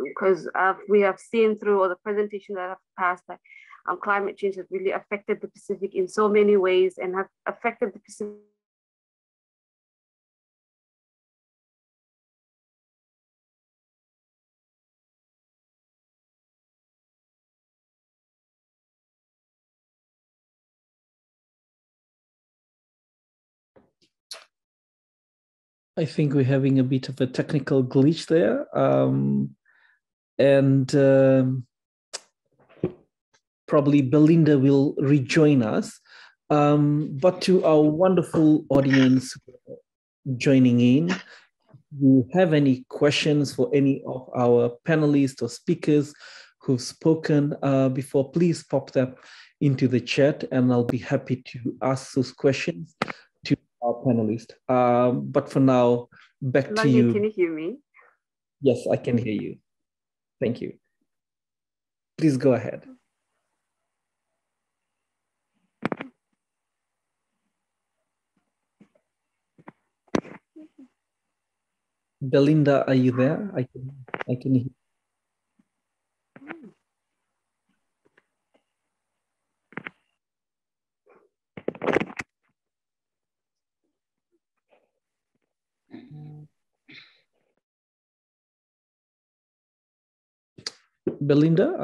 Speaker 7: Because we have seen through all the presentations that have passed that climate change has really affected the Pacific in so many ways and have affected the Pacific.
Speaker 2: I think we're having a bit of a technical glitch there. Probably Belyndar will rejoin us. But to our wonderful audience joining in, if you have any questions for any of our panelists or speakers who've spoken before, please pop them into the chat and I'll be happy to ask those questions to our panelists. But for now, back to you.
Speaker 7: Can you hear me?
Speaker 2: Yes, I can hear you. Thank you. Please go ahead. Belyndar, are you there? I can hear. Belyndar,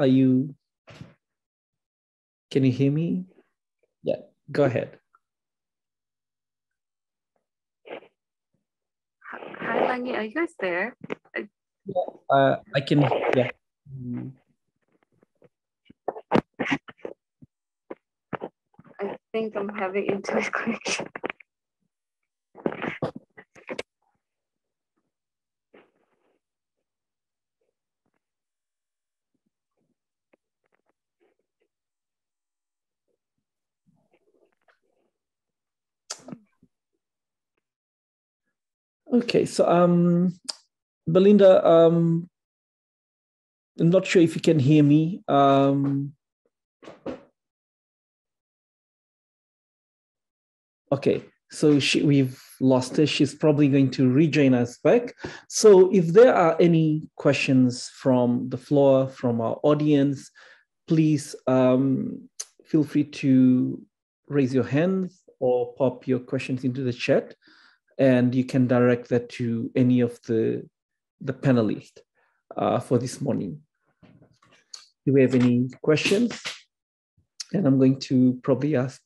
Speaker 2: can you hear me? Yeah, go ahead.
Speaker 7: Hi, Langi, are you guys there?
Speaker 2: I can, yeah.
Speaker 7: I think I'm having internet connection.
Speaker 2: Okay, so Belyndar, I'm not sure if you can hear me. Okay, so we've lost her. She's probably going to rejoin us back. So if there are any questions from the floor, from our audience, please feel free to raise your hands or pop your questions into the chat, and you can direct that to any of the panelists for this morning. Do we have any questions? And I'm going to probably ask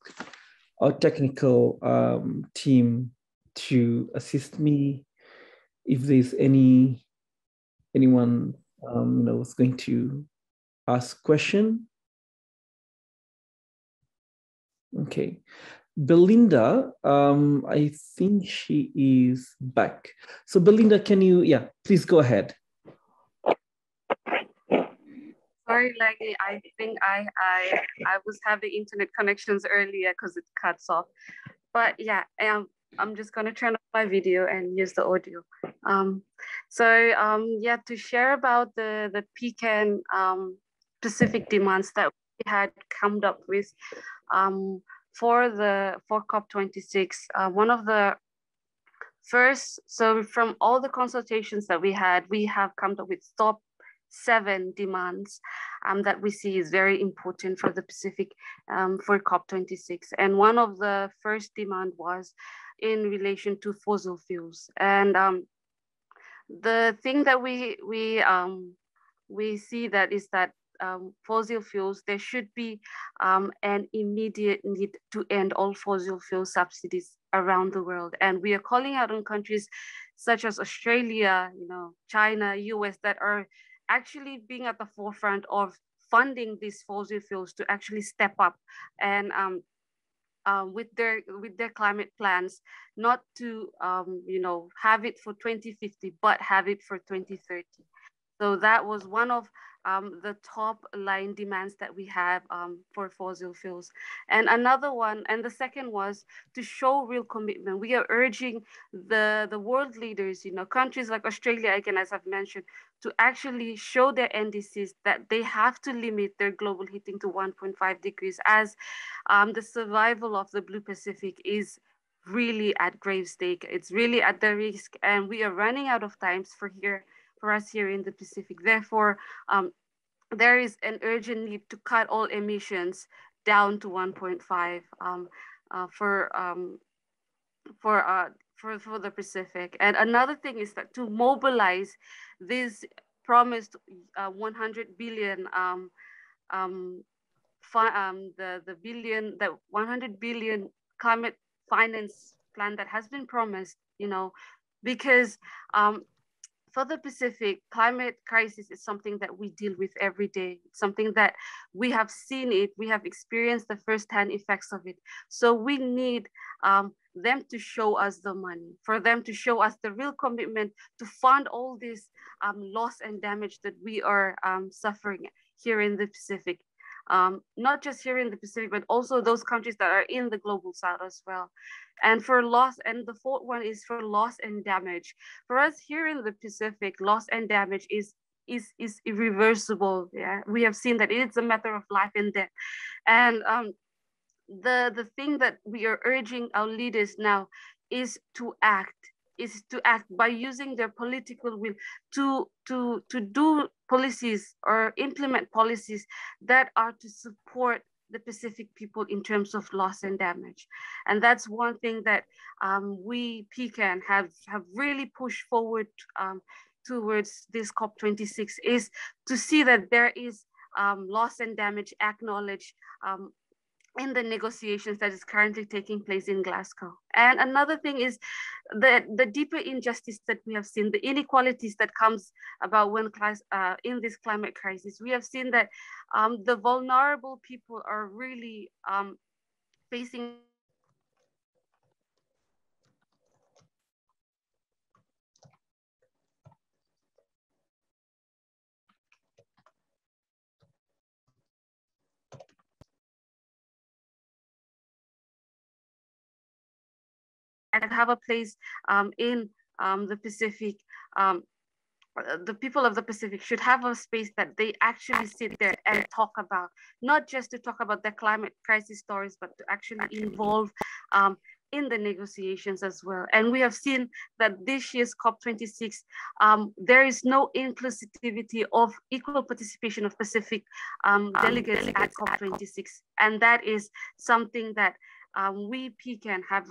Speaker 2: our technical team to assist me if there's anyone who's going to ask question. Okay, Belyndar, I think she is back. So Belyndar, can you, please go ahead.
Speaker 7: Sorry, Laggy, I think I was having internet connections earlier because it cuts off. But yeah, I'm just gonna turn off my video and use the audio. Yeah, to share about the PICAN specific demands that we had come up with for COP26. One of the first, so from all the consultations that we had, we have come up with top 7 demands that we see is very important for the Pacific for COP26. And one of the first demand was in relation to fossil fuels. And the thing that we see that is that fossil fuels, there should be an immediate need to end all fossil fuel subsidies around the world. And we are calling out on countries such as Australia, China, US, that are actually being at the forefront of funding these fossil fuels to actually step up and with their climate plans, not to have it for 2050, but have it for 2030. So that was one of the top line demands that we have for fossil fuels. And another one, and the second was to show real commitment. We are urging the world leaders, countries like Australia, again, as I've mentioned, to actually show their NDCs that they have to limit their global heating to 1.5 degrees, as the survival of the Blue Pacific is really at grave stake. It's really at the risk, and we are running out of time for us here in the Pacific. Therefore, there is an urgent need to cut all emissions down to 1.5 for the Pacific. And another thing is that to mobilize this promised 100 billion the 100 billion climate finance plan that has been promised, because for the Pacific, climate crisis is something that we deal with every day. It's something that we have seen it, we have experienced the first-hand effects of it. So we need them to show us the money, for them to show us the real commitment to fund all this loss and damage that we are suffering here in the Pacific. Not just here in the Pacific, but also those countries that are in the global south as well. And for loss, and the fourth one is for loss and damage. For us here in the Pacific, loss and damage is irreversible. Yeah, we have seen that it's a matter of life and death. And the thing that we are urging our leaders now is to act by using their political will to do policies or implement policies that are to support the Pacific people in terms of loss and damage. And that's one thing that we PICAN have really pushed forward towards this COP26, is to see that there is loss and damage acknowledged in the negotiations that is currently taking place in Glasgow. And another thing is the deeper injustice that we have seen, the inequalities that comes about when in this climate crisis. We have seen that the vulnerable people are really facing and have a place in the Pacific. The people of the Pacific should have a space that they actually sit there and talk about, not just to talk about the climate crisis stories, but to actually involve in the negotiations as well. And we have seen that this year's COP26, there is no inclusivity of equal participation of Pacific delegates at COP26. And that is something that we PICAN have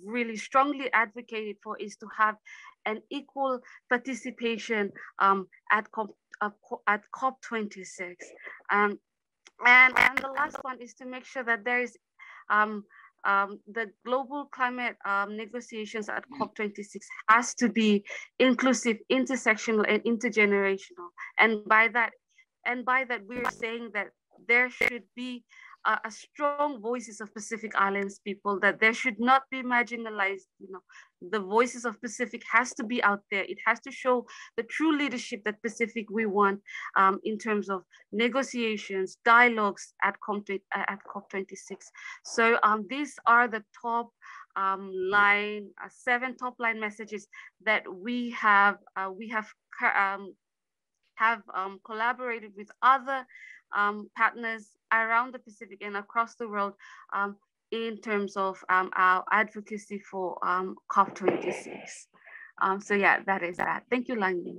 Speaker 7: really strongly advocated for, is to have an equal participation at COP26. And the last one is to make sure that there is the global climate negotiations at COP26 has to be inclusive, intersectional, and intergenerational. And by that we're saying that there should be strong voices of Pacific Islands people, that there should not be marginalized. The voices of Pacific has to be out there. It has to show the true leadership that Pacific we want in terms of negotiations, dialogues at COP26. So these are the top 7 top line messages that we have collaborated with other partners around the Pacific and across the world in terms of our advocacy for COP26. So yeah, that is that. Thank you, Langi.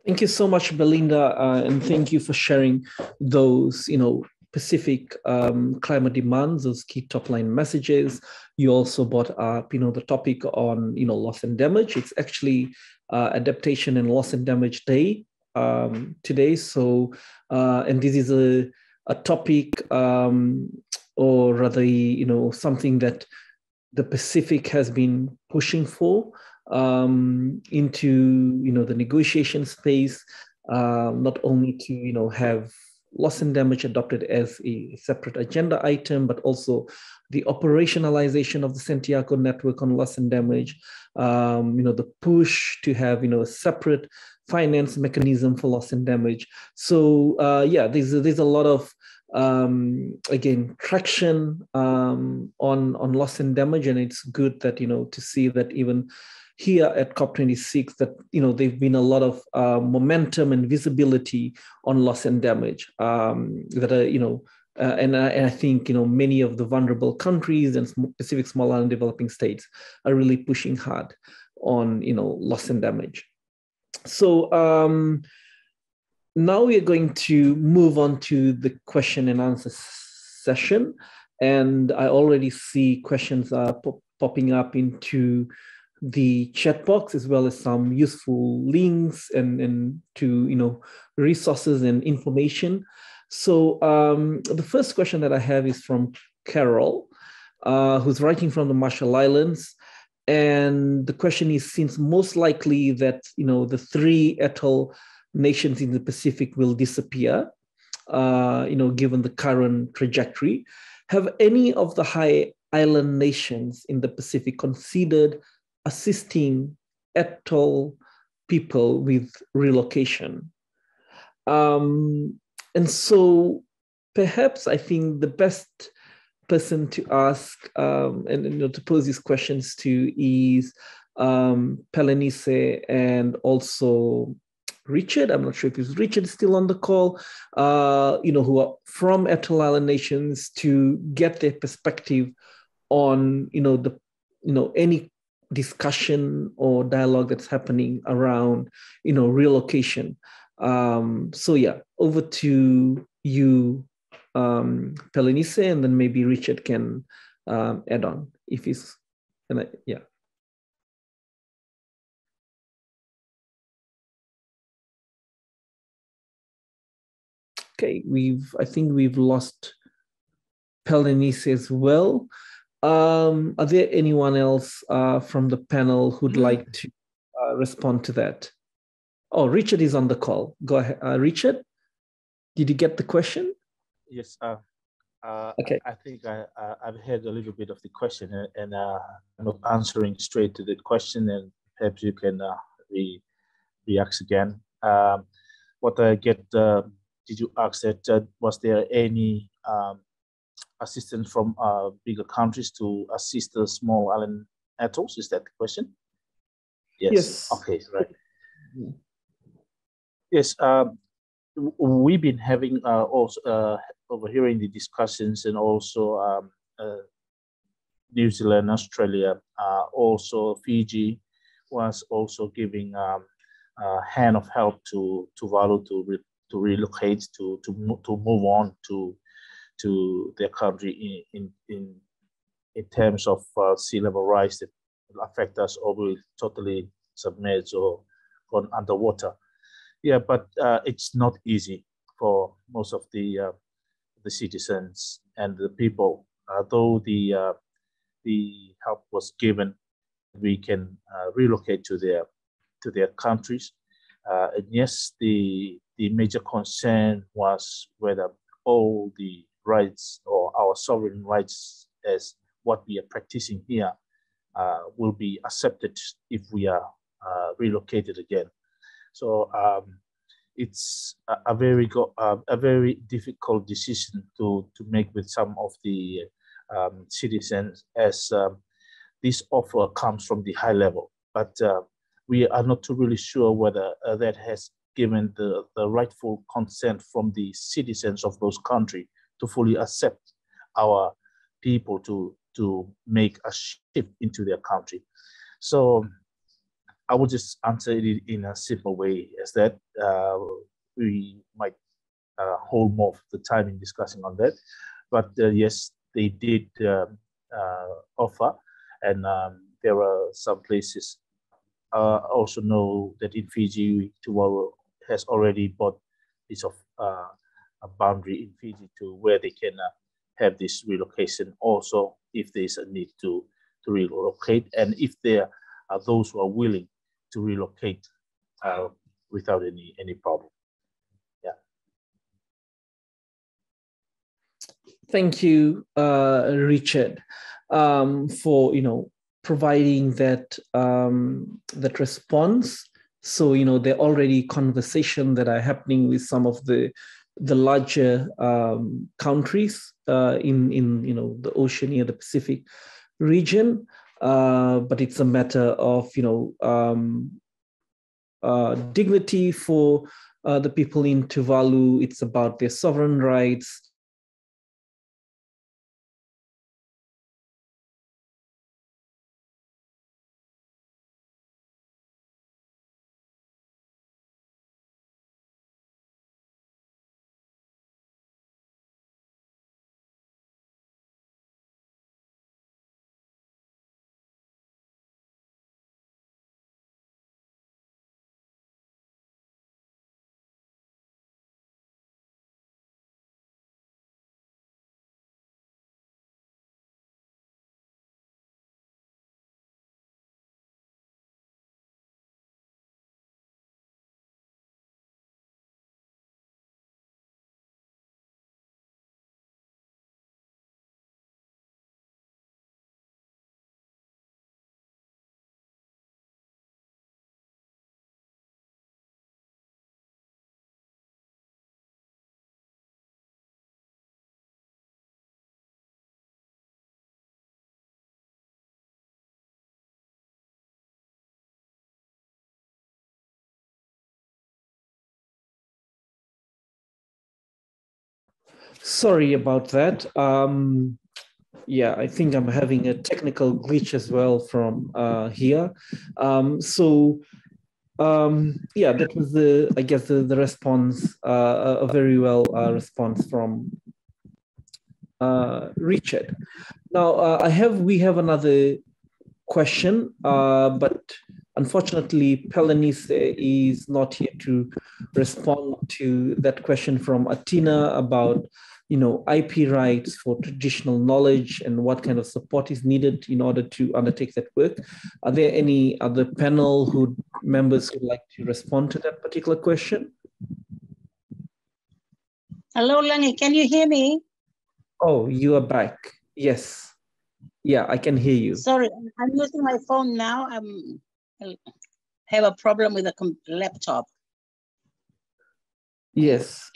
Speaker 2: Thank you so much, Belyndar, and thank you for sharing those, Pacific climate demands, those key top line messages. You also brought up, the topic on, loss and damage. It's actually Adaptation and Loss and Damage Day today. So, and this is a topic, or rather, something that the Pacific has been pushing for into, the negotiation space, not only to, have loss and damage adopted as a separate agenda item, but also the operationalization of the Santiago network on loss and damage, the push to have, a separate finance mechanism for loss and damage. So yeah, there's a lot of, again, traction on loss and damage, and it's good that, to see that even here at COP26 that, there've been a lot of momentum and visibility on loss and damage that are, and I think, many of the vulnerable countries and Pacific small island developing states are really pushing hard on, loss and damage. So now we are going to move on to the question and answer session. And I already see questions are popping up into the chat box, as well as some useful links and to, resources and information. So the first question that I have is from Carol, who's writing from the Marshall Islands. And the question is, since most likely that, the 3 atoll nations in the Pacific will disappear, given the current trajectory, have any of the high island nations in the Pacific considered assisting atoll people with relocation? And so perhaps I think the best person to ask and to pose these questions to is Pelenise and also Richard. I'm not sure if Richard is still on the call, who are from atoll island nations, to get their perspective on, any discussion or dialogue that's happening around, relocation. So yeah, over to you, Pelenise, and then maybe Richard can add on if he's, yeah. Okay, I think we've lost Pelenise as well. Are there anyone else from the panel who'd like to respond to that? Oh, Richard is on the call. Go ahead, Richard. Did you get the question?
Speaker 4: Yes.
Speaker 2: Okay.
Speaker 4: I think I've heard a little bit of the question, and I'm not answering straight to the question, and perhaps you can react again. What I get, did you ask that was there any assistance from bigger countries to assist the small island atolls? Is that the question? Yes. Okay, right. Yes, we've been having also overhearing the discussions, and also New Zealand, Australia, also Fiji was also giving a hand of help to Tuvalu to relocate, to move on to their country in terms of sea level rise that will affect us, or will totally submerge or gone underwater. Yeah, but it's not easy for most of the citizens and the people. Though the help was given, we can relocate to their countries. And yes, the major concern was whether all the rights or our sovereign rights as what we are practicing here will be accepted if we are relocated again. So it's a very difficult decision to make with some of the citizens, as this offer comes from the high level. But we are not really sure whether that has given the rightful consent from the citizens of those countries to fully accept our people to make a shift into their country. So I would just answer it in a simple way, as that we might hold more of the time in discussing on that. But yes, they did offer, and there are some places. Also know that in Fiji, Tuvalu has already bought a piece of a boundary in Fiji to where they can have this relocation also, if there is a need to relocate, and if there are those who are willing to relocate without any problem. Yeah.
Speaker 2: Thank you, Richard, for providing that that response. So there are already conversations that are happening with some of the larger countries in the Oceania, the Pacific region, but it's a matter of dignity for the people in Tuvalu. It's about their sovereign rights. Sorry about that. Yeah, I think I'm having a technical glitch as well from here. Yeah, that was I guess the response, a very well response from Richard. Now we have another question, but unfortunately Pelenise is not here to respond to that question from Atina about IP rights for traditional knowledge and what kind of support is needed in order to undertake that work. Are there any other panel members who would like to respond to that particular question?
Speaker 5: Hello, Langi, can you hear me?
Speaker 2: Oh, you are back. Yes. Yeah, I can hear you.
Speaker 5: Sorry, I'm using my phone now. I have a problem with the laptop.
Speaker 2: Yes.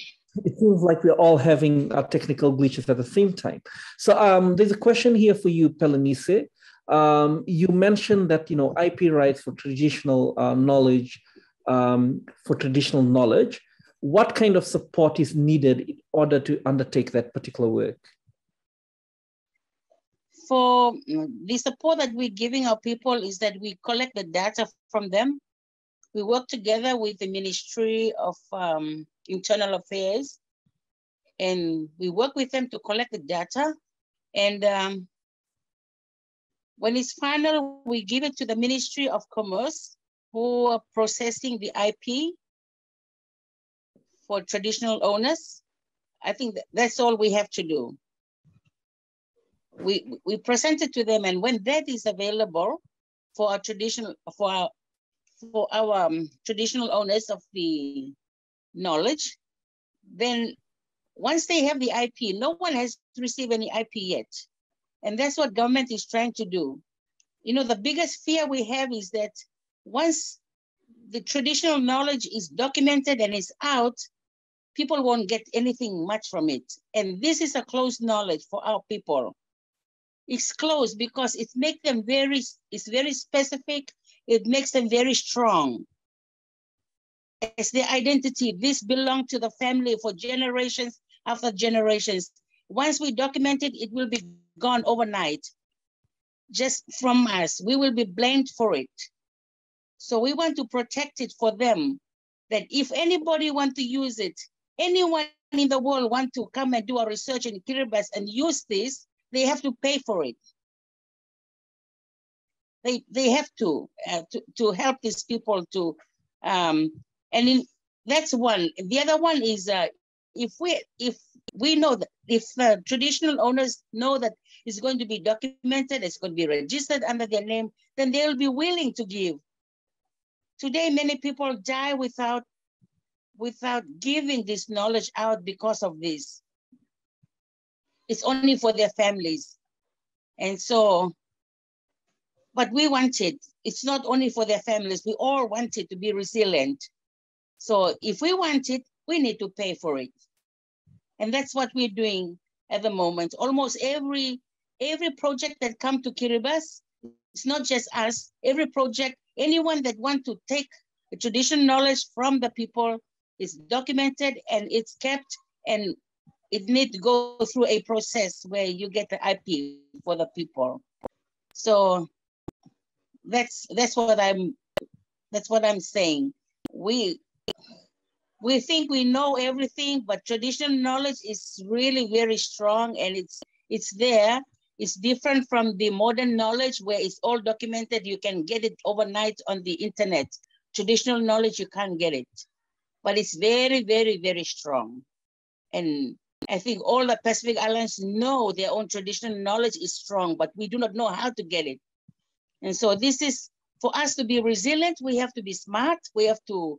Speaker 2: It seems like we're all having technical glitches at the same time. So there's a question here for you, Pelenise. You mentioned that IP rights for traditional knowledge. What kind of support is needed in order to undertake that particular work?
Speaker 5: For the support that we're giving our people is that we collect the data from them. We work together with the Ministry of Internal Affairs, and we work with them to collect the data. And when it's final, we give it to the Ministry of Commerce, who are processing the IP for traditional owners. I think that's all we have to do. We present it to them, and when that is available for our traditional traditional owners of the knowledge, then once they have the IP, no one has received any IP yet. And that's what government is trying to do. You know, the biggest fear we have is that once the traditional knowledge is documented and is out, people won't get anything much from it. And this is a closed knowledge for our people. It's closed because it makes them it's very specific. It makes them very strong. It's their identity. This belongs to the family for generations after generations. Once we document it, it will be gone overnight. Just from us, we will be blamed for it. So we want to protect it for them, that if anybody want to use it, anyone in the world want to come and do a research in Kiribati and use this, they have to pay for it. They have to help these people to, that's one. The other one is if we know that if the traditional owners know that it's going to be documented, it's going to be registered under their name, then they'll be willing to give. Today, many people die without giving this knowledge out because of this. It's only for their families. And so, but we want it. It's not only for their families. We all want it to be resilient. So if we want it, we need to pay for it. And that's what we're doing at the moment. Almost every project that comes to Kiribati, it's not just us, every project, anyone that wants to take the traditional knowledge from the people is documented and it's kept, and it needs to go through a process where you get the IP for the people. So that's what I'm saying. We think we know everything, but traditional knowledge is really very strong, and it's there. It's different from the modern knowledge where it's all documented. You can get it overnight on the internet. Traditional knowledge, you can't get it. But it's very, very, very strong. And I think all the Pacific Islands know their own traditional knowledge is strong, but we do not know how to get it. And so this is, for us to be resilient, we have to be smart. We have to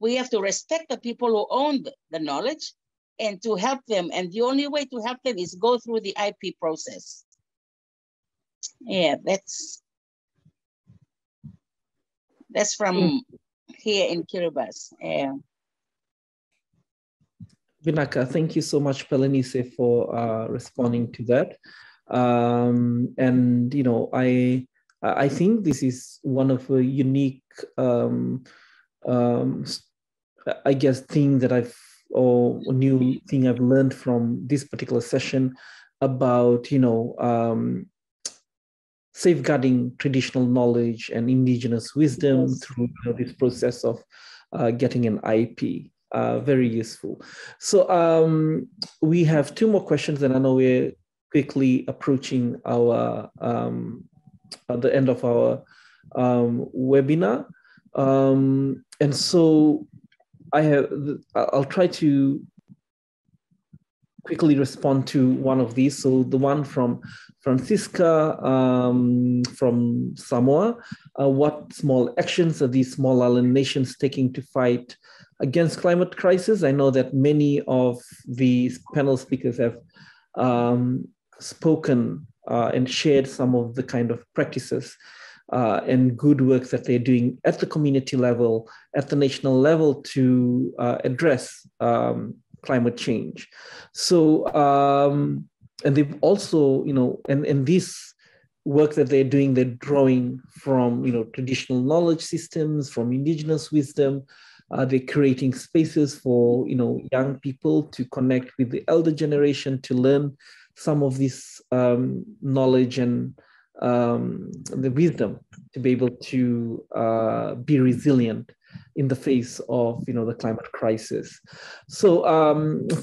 Speaker 5: respect the people who own the knowledge and to help them. And the only way to help them is go through the IP process. Yeah, that's from here in Kiribati. Yeah.
Speaker 2: Vinaka, thank you so much, Pelenise, for responding to that. And you know, I think this is one of a unique, I guess, thing that or a new thing I've learned from this particular session about, you know, safeguarding traditional knowledge and indigenous wisdom through this process of getting an IP. Very useful. So we have two more questions, and I know we're quickly approaching our the end of our webinar. And so I'll try to quickly respond to one of these. So the one from Francisca from Samoa. What small actions are these small island nations taking to fight against climate crisis? I know that many of these panel speakers have spoken and shared some of the kind of practices and good work that they're doing at the community level, at the national level to address climate change. So, and they've also, you know, and this work that they're doing, they're drawing from, you know, traditional knowledge systems, from indigenous wisdom. They're creating spaces for, you know, young people to connect with the elder generation, to learn some of this knowledge and the wisdom to be able to be resilient in the face of, you know, the climate crisis. So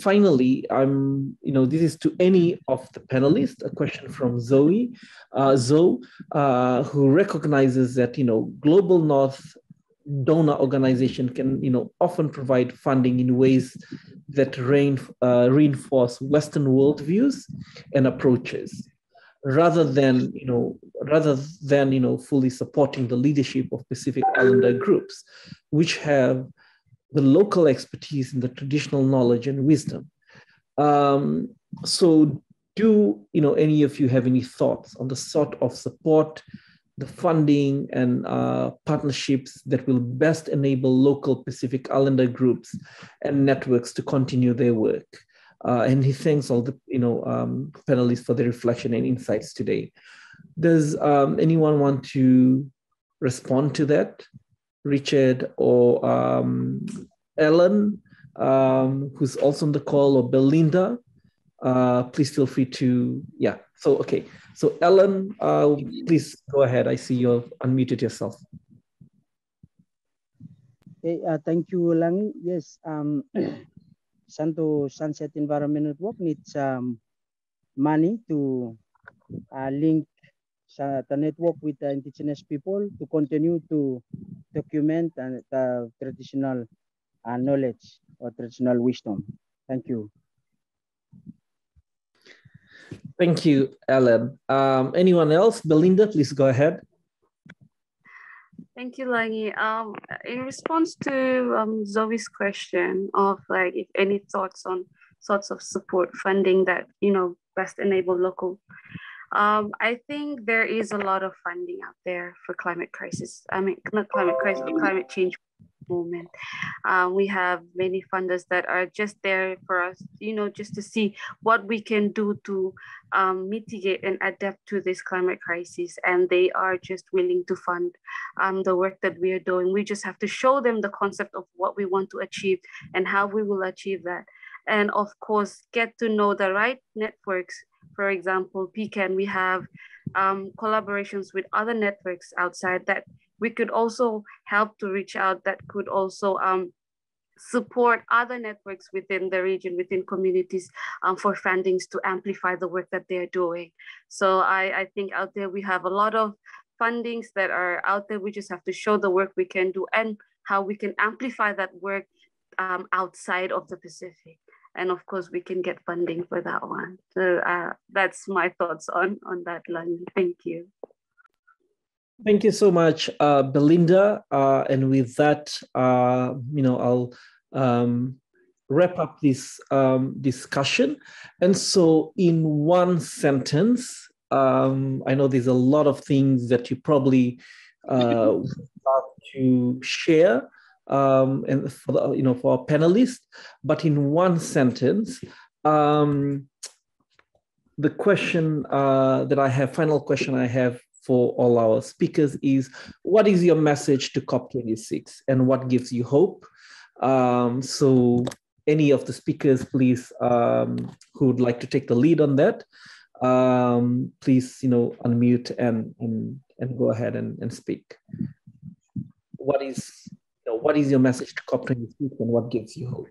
Speaker 2: finally, you know, this is to any of the panelists, a question from Zoe, who recognizes that, you know, Global North donor organization can, you know, often provide funding in ways that reinforce Western worldviews and approaches, rather than fully supporting the leadership of Pacific Islander groups, which have the local expertise in the traditional knowledge and wisdom. So do any of you have any thoughts on the sort of support, the funding and partnerships that will best enable local Pacific Islander groups and networks to continue their work? And he thanks all the panelists for their reflection and insights today. Does anyone want to respond to that? Richard or Allan, who's also on the call, or Belyndar, please feel free to, yeah. So, okay. So Allan, please go ahead. I see you've unmuted yourself.
Speaker 6: Hey, thank you, Langi. Yes, Santo Sunset Environment Network needs money to link the network with the indigenous people to continue to document the traditional knowledge or traditional wisdom. Thank you.
Speaker 2: Thank you, Allan. Anyone else? Belyndar, please go ahead.
Speaker 7: Thank you, Langi. In response to Zoe's question of like, if any thoughts on sorts of support funding that, best enable local, I think there is a lot of funding out there for climate crisis. I mean, not climate crisis, but climate change movement. We have many funders that are just there for us, just to see what we can do to mitigate and adapt to this climate crisis. And they are just willing to fund the work that we are doing. We just have to show them the concept of what we want to achieve and how we will achieve that. And of course, get to know the right networks. For example, PICAN, we have collaborations with other networks outside that we could also help to reach out, that could also support other networks within the region, within communities for fundings to amplify the work that they're doing. So I think out there we have a lot of fundings that are out there. We just have to show the work we can do and how we can amplify that work outside of the Pacific. And of course, we can get funding for that one. So that's my thoughts on that, Langi. Thank you.
Speaker 2: Thank you so much, Belyndar. And with that, I'll wrap up this discussion. And so in one sentence, I know there's a lot of things that you probably would love to share and for the, for our panelists, but in one sentence, the question that I have, final question I have for all our speakers is, what is your message to COP26 and what gives you hope? So any of the speakers, please, who would like to take the lead on that, please, unmute and go ahead and speak. What is your message to COP26 and what gives you hope?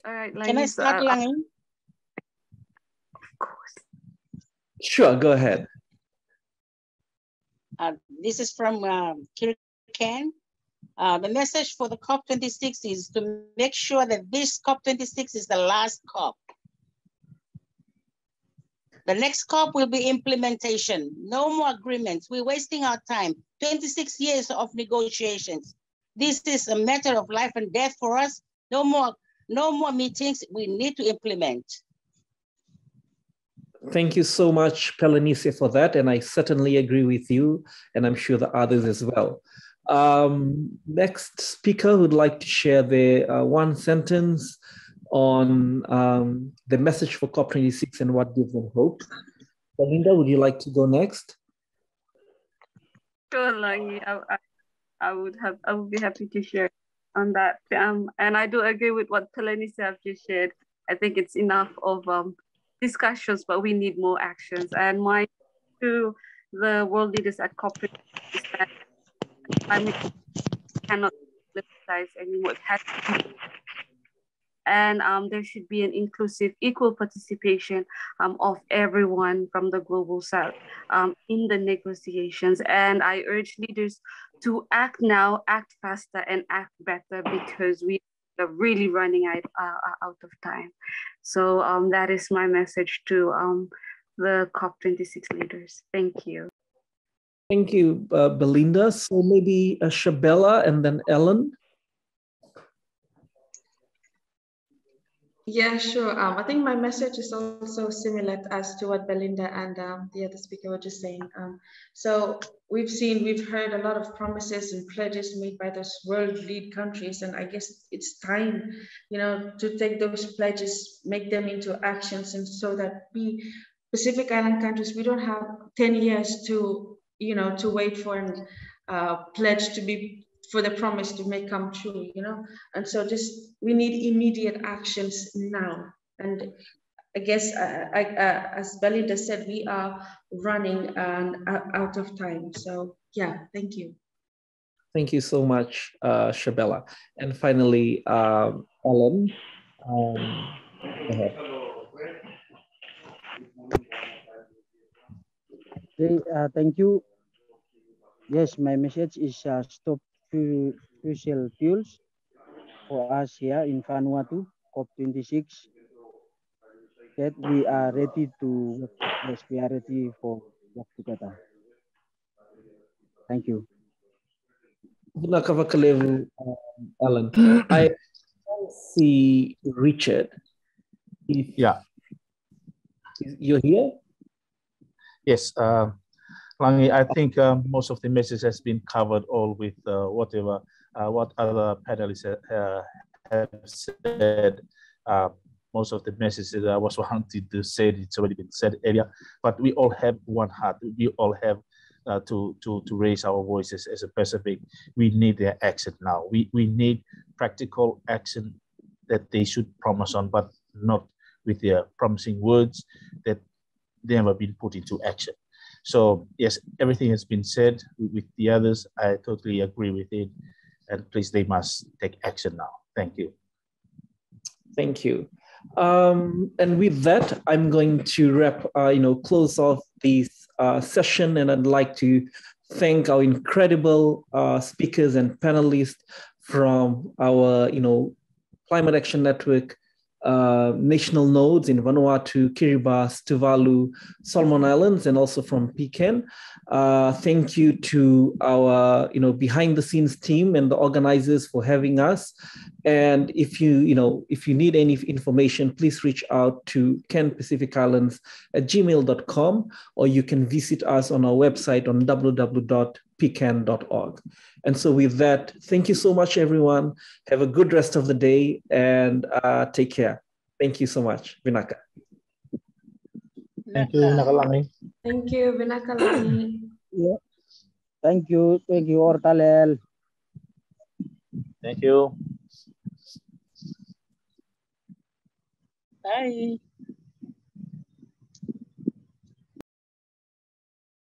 Speaker 7: All right,
Speaker 5: Can I start, Langi?
Speaker 7: Of course.
Speaker 2: Sure, go ahead.
Speaker 5: This is from KiriCAN. The message for the COP26 is to make sure that this COP26 is the last COP. The next COP will be implementation. No more agreements. We're wasting our time. 26 years of negotiations. This is a matter of life and death for us. No more meetings. We need to implement.
Speaker 2: Thank you so much, Pelenise, for that. And I certainly agree with you, and I'm sure the others as well. Next speaker would like to share their one sentence on the message for COP26 and what gives them hope. Belyndar, would you like to go next?
Speaker 7: Sure, Langi. I would be happy to share on that. And I do agree with what Pelenise have just shared. I think it's enough of discussions, but we need more actions. And my to the world leaders at COP is that climate cannot be politicized anymore. It has to be. And there should be an inclusive, equal participation of everyone from the global south in the negotiations. And I urge leaders to act now, act faster, and act better, because we are really running out of time. So that is my message to the COP26 leaders. Thank you.
Speaker 2: Thank you, Belyndar. So maybe Shabella and then Allan.
Speaker 3: Yeah, sure. I think my message is also similar as to what Belyndar and the other speaker were just saying. So we've heard a lot of promises and pledges made by those world lead countries, and I guess it's time, to take those pledges, make them into actions, and so that we Pacific Island countries, we don't have 10 years to, to wait for an pledge to be for the promise to make come true, and so just we need immediate actions now. And I guess as Belyndar said, we are running out of time. So yeah, thank you.
Speaker 2: Thank you so much, Shabella. And finally, Allan. Go ahead.
Speaker 6: Okay, thank you. Yes, my message is stop fossil fuels for us here in Vanuatu, COP26, that we are ready to, yes, we are ready for work together. Thank you.
Speaker 2: Allan. I see Richard.
Speaker 4: Yeah.
Speaker 2: You're here?
Speaker 4: Yes. Langi, I think most of the message has been covered all with what other panelists have said. Most of the messages that I was wanting to say, it's already been said earlier, but we all have one heart. We all have to raise our voices as a Pacific. We need their action now. We need practical action that they should promise on, but not with their promising words that never been put into action. So yes, everything has been said with the others. I totally agree with it. And please, they must take action now. Thank you.
Speaker 2: Thank you. And with that, I'm going to wrap, close off this session. And I'd like to thank our incredible speakers and panelists from our, Climate Action Network national nodes in Vanuatu, Kiribati, Tuvalu, Solomon Islands, and also from PICAN. Thank you to our, behind the scenes team and the organizers for having us. And if you need any information, please reach out to canpacificislands@gmail.com, or you can visit us on our website on www.pican.org. And so with that, thank you so much, everyone. Have a good rest of the day and take care. Thank you so much. Vinaka.
Speaker 4: Thank you, Vinaka Langi.
Speaker 3: Thank you, Vinaka Langi.
Speaker 6: Yeah. Thank you, Ortalel.
Speaker 4: Thank you.
Speaker 5: Bye.